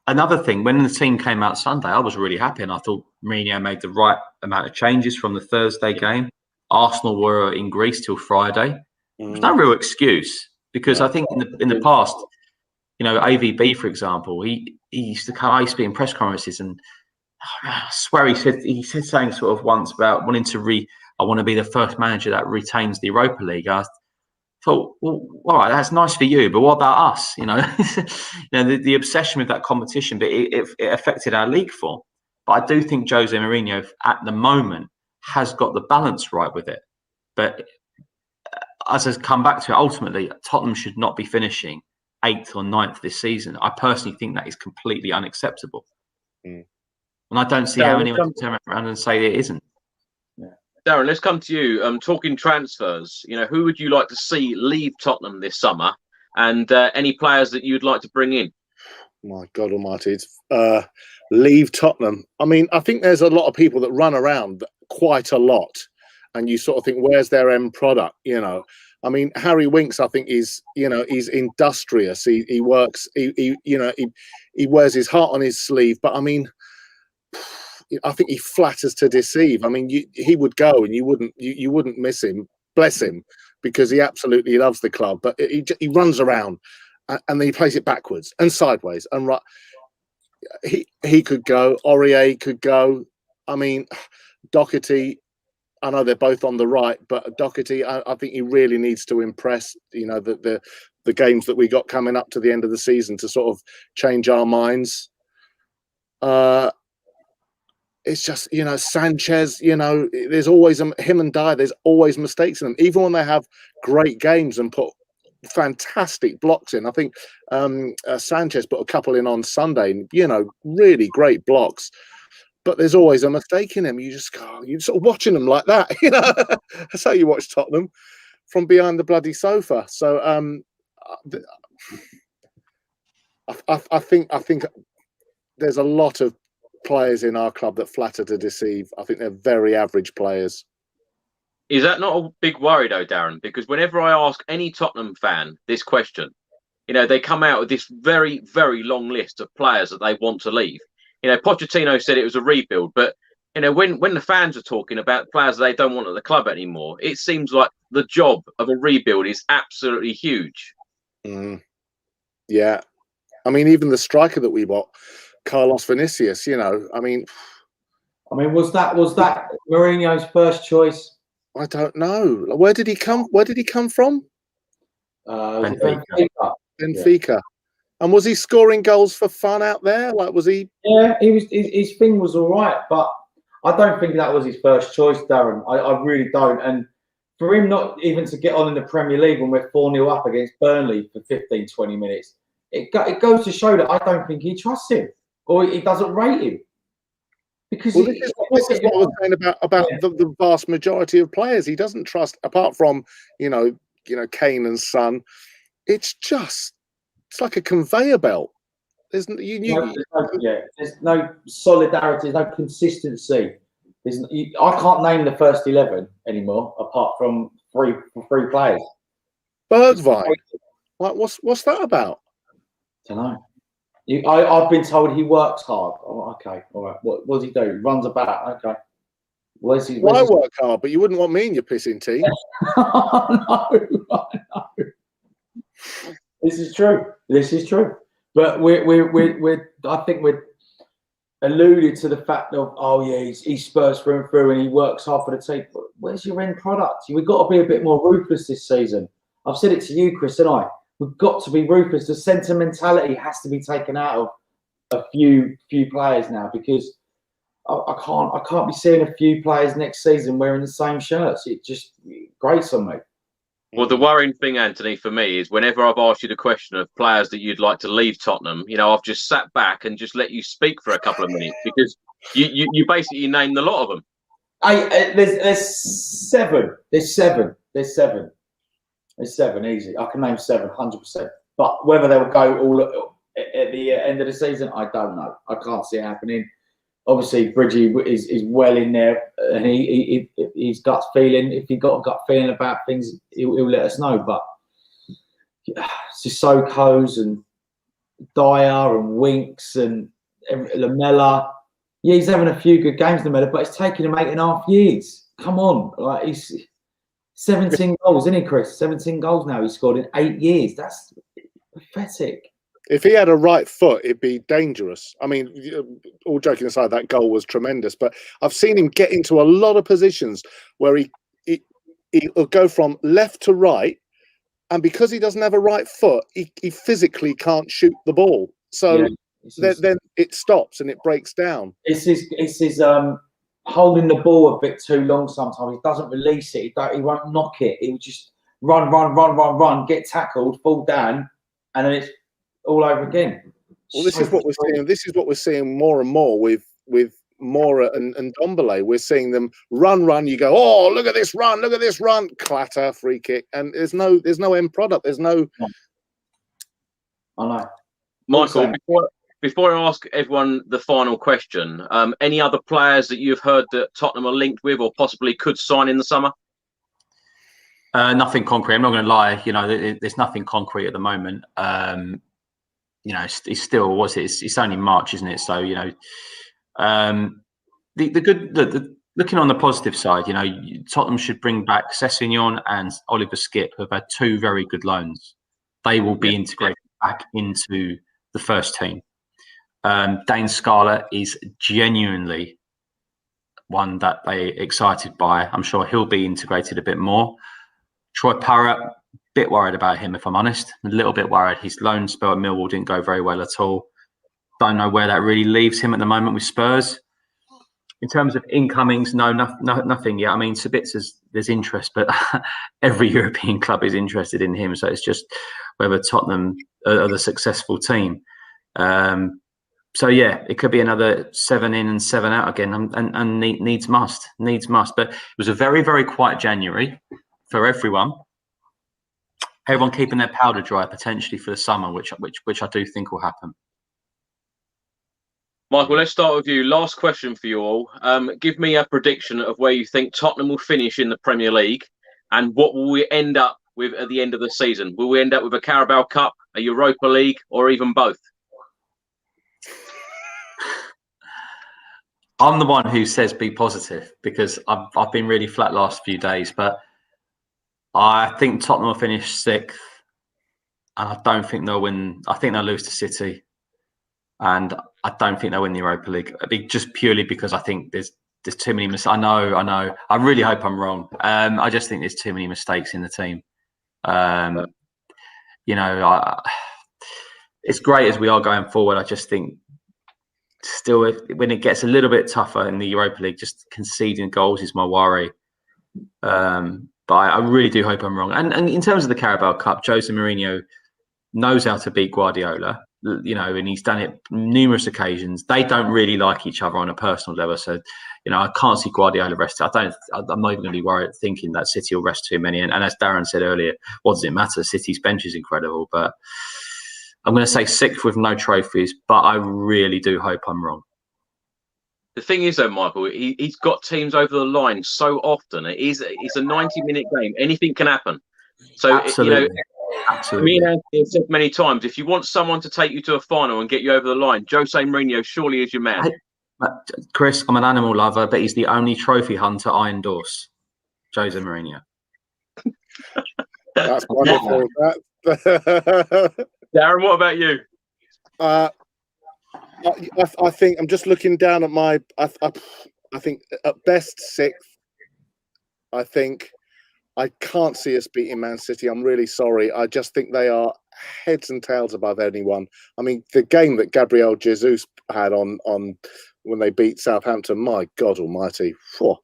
another thing, when the team came out Sunday, I was really happy, and I thought Mourinho made the right amount of changes from the Thursday game. Arsenal were in Greece till Friday. There's no real excuse, because I think in the past, AVB, for example, he used to be in press conferences, and I swear he said something sort of once about wanting to I want to be the first manager that retains the Europa League. I thought, well, all right, that's nice for you, but what about us? The obsession with that competition, but it affected our league form. But I do think Jose Mourinho at the moment has got the balance right with it. But as I've come back to it, ultimately, Tottenham should not be finishing 8th or 9th this season. I personally think that is completely unacceptable. And I don't see how anyone can turn around and say it isn't. Darren, let's come to you. Talking transfers, who would you like to see leave Tottenham this summer, and any players that you'd like to bring in? My God Almighty, it's leave Tottenham. I mean, I think there's a lot of people that run around quite a lot, and you sort of think, where's their end product? I mean, Harry Winks, I think he's industrious. He works. He wears his heart on his sleeve. But I mean, I think he flatters to deceive. I mean, he would go and you wouldn't miss him, bless him, because he absolutely loves the club. But he runs around and then he plays it backwards and sideways and right. He could go. Aurier could go. I mean, Doherty. I know they're both on the right, but Doherty, I think he really needs to impress. The games that we got coming up to the end of the season to sort of change our minds. It's just, Sanchez, there's always him and Dyer, there's always mistakes in them, even when they have great games and put fantastic blocks in. I think Sanchez put a couple in on Sunday, really great blocks, but there's always a mistake in him. You just go, you're sort of watching them like that, That's how you watch Tottenham, from behind the bloody sofa. So I think there's a lot of players in our club that flatter to deceive. I think they're very average players. Is that not a big worry though, Darren? Because whenever I ask any Tottenham fan this question, they come out with this very, very long list of players that they want to leave. Pochettino said it was a rebuild, but when the fans are talking about players they don't want at the club anymore, it seems like the job of a rebuild is absolutely huge. Yeah, I mean, even the striker that we bought, Carlos Vinicius, I mean, was that Mourinho's first choice? I don't know. Where did he come from? Benfica. Yeah. And was he scoring goals for fun out there? Like, was he? Yeah, he was. His thing was all right, but I don't think that was his first choice, Darren. I really don't. And for him not even to get on in the Premier League when we're 4-0 up against Burnley for 15, 20 minutes, it goes to show that I don't think he trusts him. Or he doesn't rate him, because this is what I was saying about the vast majority of players. He doesn't trust, apart from Kane and Son. It's just it's like a conveyor belt. There's no solidarity, there's no consistency. I can't name the first 11 anymore, apart from three players. Bergwijn. Like, what's that about? Don't know. I've been told he works hard. Oh, okay, all right. What does he do? He runs about. Okay. I work hard, but you wouldn't want me in your pissing team. I know. This is true. But I think we're alluded to the fact of, he's Spurs through and through, and he works hard for the team. But where's your end product? We've got to be a bit more ruthless this season. I've said it to you, Chris, and I. We've got to be ruthless. The sentimentality has to be taken out of a few players now, because I can't be seeing a few players next season wearing the same shirts. It just grates on me. Well, the worrying thing, Anthony, for me is whenever I've asked you the question of players that you'd like to leave Tottenham, I've just sat back and just let you speak for a couple of minutes, because you basically named a lot of them. There's seven. There's seven, easy. I can name 7, 100%. But whether they'll go all at the end of the season, I don't know. I can't see it happening. Obviously, Bridgie is well in there, and he's gut feeling. If he got a gut feeling about things, he'll let us know. But Sissoko's and Dyer and Winks and Lamella, he's having a few good games, Lamella, but it's taken him 8.5 years. Come on, like, he's 17 goals, isn't he, Chris? 17 goals now he's scored in 8 years. That's pathetic. If he had a right foot, it'd be dangerous. I mean, all joking aside, that goal was tremendous. But I've seen him get into a lot of positions where he'll go from left to right, and because he doesn't have a right foot, he physically can't shoot the ball. So then it stops and it breaks down. It's his holding the ball a bit too long sometimes. He doesn't release it. He won't knock it. He'll just run, get tackled, fall down, and then it's all over again. Well, this is what we're seeing. This is what we're seeing more and more with Mora and Dombele. We're seeing them run. You go, oh, look at this run, clatter, free kick, and there's no end product. There's no. I know, Michael. Before I ask everyone the final question, any other players that you've heard that Tottenham are linked with or possibly could sign in the summer? Nothing concrete. I'm not going to lie. There's nothing concrete at the moment. It's still it's only March, isn't it? So looking on the positive side, Tottenham should bring back Sessegnon and Oliver Skipp, who've had 2 very good loans. They will be integrated back into the first team. Dane Scarlett is genuinely one that they're excited by. I'm sure he'll be integrated a bit more. Troy Parrott, bit worried about him, if I'm honest. A little bit worried. His loan spell at Millwall didn't go very well at all. Don't know where that really leaves him at the moment with Spurs. In terms of incomings, nothing yet. I mean, Sabitzer's, there's interest, but every European club is interested in him. So it's just whether Tottenham are the successful team. So yeah, it could be another 7 in and 7 out again, and needs must. But it was a very, very quiet January for everyone. Everyone keeping their powder dry potentially for the summer, which I do think will happen. Michael, let's start with you. Last question for you all. Give me a prediction of where you think Tottenham will finish in the Premier League, and what will we end up with at the end of the season? Will we end up with a Carabao Cup, a Europa League, or even both? I'm the one who says be positive, because I've been really flat last few days, but I think Tottenham will finish 6th, and I don't think they'll win. I think they'll lose to City, and I don't think they'll win the Europa League. Just purely because I think there's too many mistakes. I know. I really hope I'm wrong. I just think there's too many mistakes in the team. It's great as we are going forward. I just think still, when it gets a little bit tougher in the Europa League, just conceding goals is my worry. But I really do hope I'm wrong. And in terms of the Carabao Cup, Jose Mourinho knows how to beat Guardiola, and he's done it numerous occasions. They don't really like each other on a personal level. So, I can't see Guardiola rest. I'm not even going to be worried thinking that City will rest too many. And as Darren said earlier, what does it matter? City's bench is incredible. But I'm going to say 6th with no trophies, but I really do hope I'm wrong. The thing is, though, Michael, he's got teams over the line so often. It's a 90-minute game. Anything can happen. So, Absolutely. Absolutely. Me and Anthony have said many times, if you want someone to take you to a final and get you over the line, Jose Mourinho surely is your man. Chris, I'm an animal lover, but he's the only trophy hunter I endorse. Jose Mourinho. That's wonderful. Darren, what about you? I think I'm just looking down at my. I think at best 6th. I think I can't see us beating Man City. I'm really sorry. I just think they are heads and tails above anyone. I mean, the game that Gabriel Jesus had on when they beat Southampton. My God Almighty! Whew.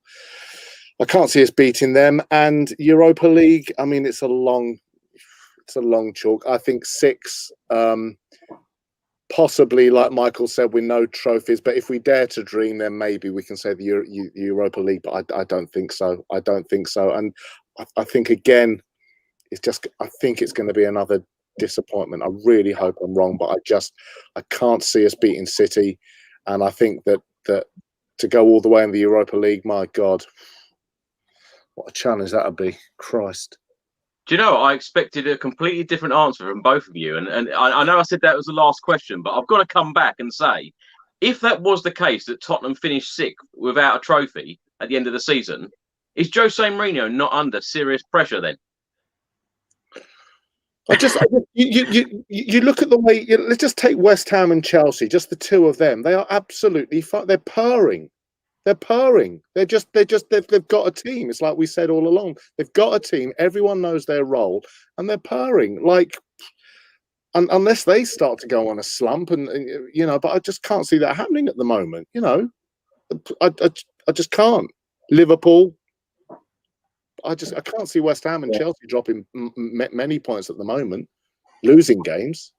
I can't see us beating them. And Europa League. I mean, it's a long chalk. I think 6. Possibly, like Michael said, with no trophies. But if we dare to dream, then maybe we can say the Europa League. But I don't think so. I don't think so. And I think, again, I think it's going to be another disappointment. I really hope I'm wrong, but I can't see us beating City. And I think that to go all the way in the Europa League, my God, what a challenge that would be. Christ. Do you know, I expected a completely different answer from both of you. And I know I said that was the last question, but I've got to come back and say, if that was the case, that Tottenham finished 6th without a trophy at the end of the season, is Jose Mourinho not under serious pressure then? You look at the way, let's just take West Ham and Chelsea, just the two of them. They are absolutely fine. They're purring. They're purring. They've got a team. It's like we said all along. They've got a team. Everyone knows their role, and they're purring. Like, unless they start to go on a slump, and but I just can't see that happening at the moment. I just can't. Liverpool. I can't see West Ham and Chelsea dropping many points at the moment, losing games.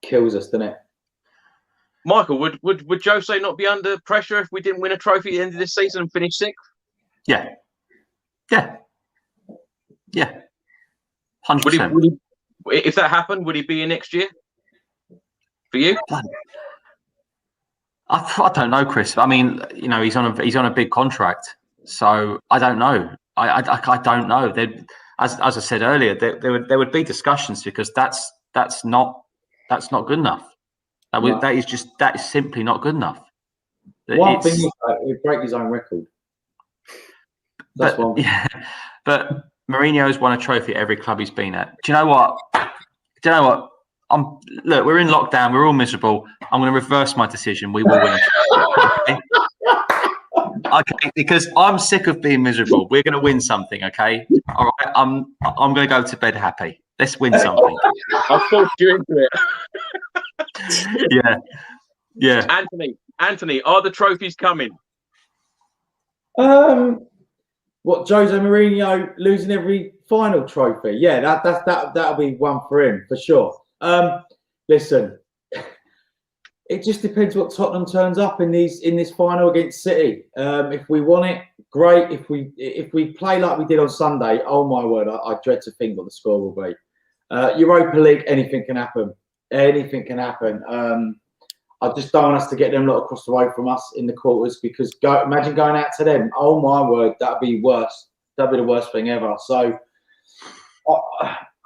Kills us, doesn't it? Michael, would Jose not be under pressure if we didn't win a trophy at the end of this season and finish 6th? Yeah. 100%. If that happened, would he be here next year? For you? I don't know, Chris. I mean, he's on a big contract, so I don't know. I don't know. As I said earlier, there would be discussions, because that's not good enough. That is simply not good enough. One thing is he'd break his own record. That's one. Yeah, but Mourinho has won a trophy at every club he's been at. Do you know what? Look, we're in lockdown. We're all miserable. I'm going to reverse my decision. We will win a trophy. Okay, because I'm sick of being miserable. We're going to win something. Okay, all right. I'm going to go to bed happy. Let's win something. I'll force you into it. Yeah. Antony, are the trophies coming? What, Jose Mourinho losing every final trophy? Yeah, that'll be one for him for sure. Listen, it just depends what Tottenham turns up in this final against City. If we want it, great. If we play like we did on Sunday, oh my word, I dread to think what the score will be. Europa League, anything can happen. Anything can happen. I just don't want us to get them lot across the road from us in the quarters, because imagine going out to them. Oh my word, that'd be worse. That'd be the worst thing ever. So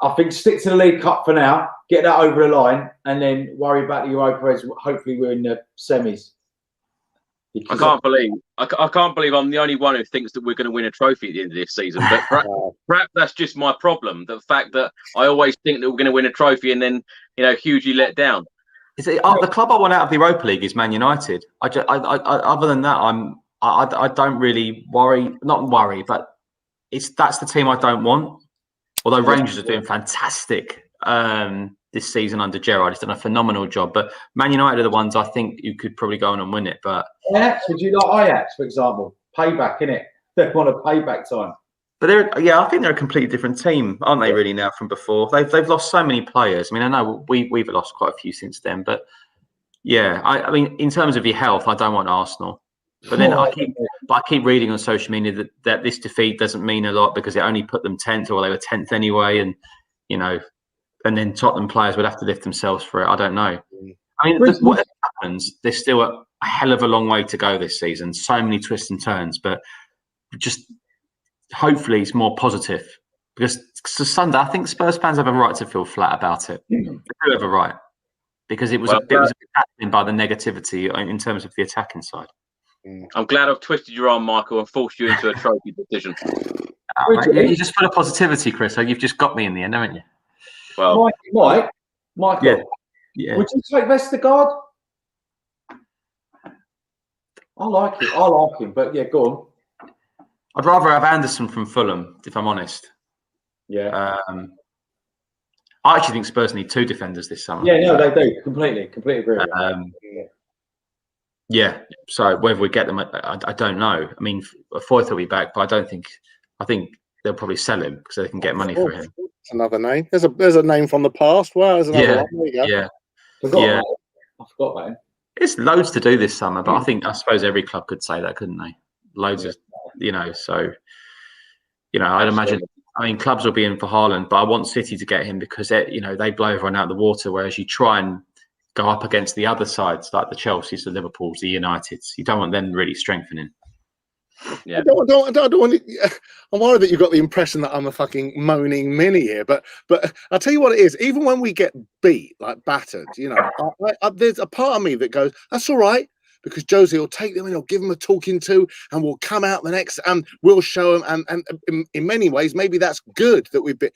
I think stick to the League Cup for now, get that over the line, and then worry about the Europa as hopefully we're in the semis. I can't believe I'm the only one who thinks that we're going to win a trophy at the end of this season. But perhaps that's just my problem. The fact that I always think that we're going to win a trophy and then, hugely let down. The club I want out of the Europa League is Man United. Other than that, I don't really worry. Not worry, but that's the team I don't want. Although Rangers are doing fantastic this season under Gerrard, he's done a phenomenal job. But Man United are the ones I think you could probably go on and win it. But Ajax, would you like Ajax, for example? Payback, innit? They want a payback time. But I think they're a completely different team, aren't they? Really now from before, they've lost so many players. I mean, I know we've lost quite a few since then, but yeah, I mean, in terms of your health, I don't want Arsenal. But then I keep reading on social media that this defeat doesn't mean a lot because it only put them 10th, or they were 10th anyway, and and then Tottenham players would have to lift themselves for it. I don't know. I mean, whatever happens, there's still a hell of a long way to go this season. So many twists and turns, but just hopefully it's more positive. Because Sunday, I think Spurs fans have a right to feel flat about it. They do have a right, because it was a bit tackling by the negativity in terms of the attacking side. I'm glad I've twisted your arm, Michael, and forced you into a trophy decision. You just full of positivity, Chris. So you've just got me in the end, haven't you? Well, Michael, yeah. Would you take Vestergaard? I like him, but yeah, go on. I'd rather have Anderson from Fulham, if I'm honest. Yeah. I actually think Spurs need 2 defenders this summer. Yeah, no, they do. Completely agree with you. Yeah. So whether we get them, I don't know. I mean, Foyth will be back, but I think they'll probably sell him because they can get money for him. That's another name. There's a name from the past. Wow, there's another one. There you go. Yeah. I forgot about him. It's loads to do this summer, but I suppose every club could say that, couldn't they? Loads of, so, I'd imagine, clubs will be in for Haaland, but I want City to get him because, they blow everyone out of the water, whereas you try and go up against the other sides, like the Chelseas, the Liverpools, the Uniteds. You don't want them really strengthening. Yeah. I don't want it. I'm worried that you've got the impression that I'm a fucking moaning mini here, but I'll tell you what it is. Even when we get beat, like battered, there's a part of me that goes, that's all right, because Josie will take them and he'll give them a talking to, and we'll come out the next and we'll show them. And in many ways, maybe that's good that we've been.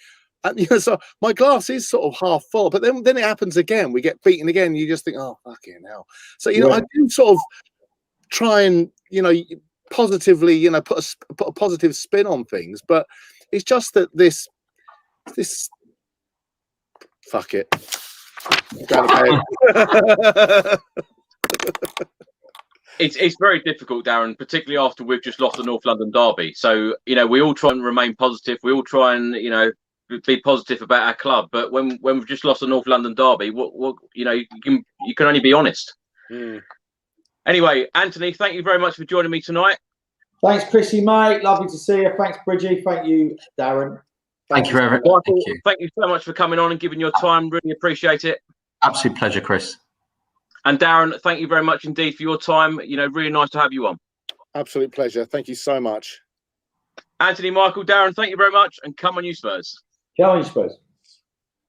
So my glass is sort of half full, but then it happens again. We get beaten again. You just think, oh fucking hell. So I do sort of try and positively, put a positive spin on things, but it's just that this fuck it. It's very difficult, Darren, particularly after we've just lost the North London derby. So we all try and remain positive. We all try and be positive about our club. But when we've just lost the North London derby, what you can only be honest. Anyway, Anthony, thank you very much for joining me tonight. Thanks, Chrissy, mate. Lovely to see you. Thanks, Bridgie. Thank you, Darren. Thank you very much. Michael, thank you so much for coming on and giving your time. Really appreciate it. Absolute pleasure, Chris. And Darren, thank you very much indeed for your time. Really nice to have you on. Absolute pleasure. Thank you so much. Anthony, Michael, Darren, thank you very much. And come on, you Spurs. Come on, you Spurs.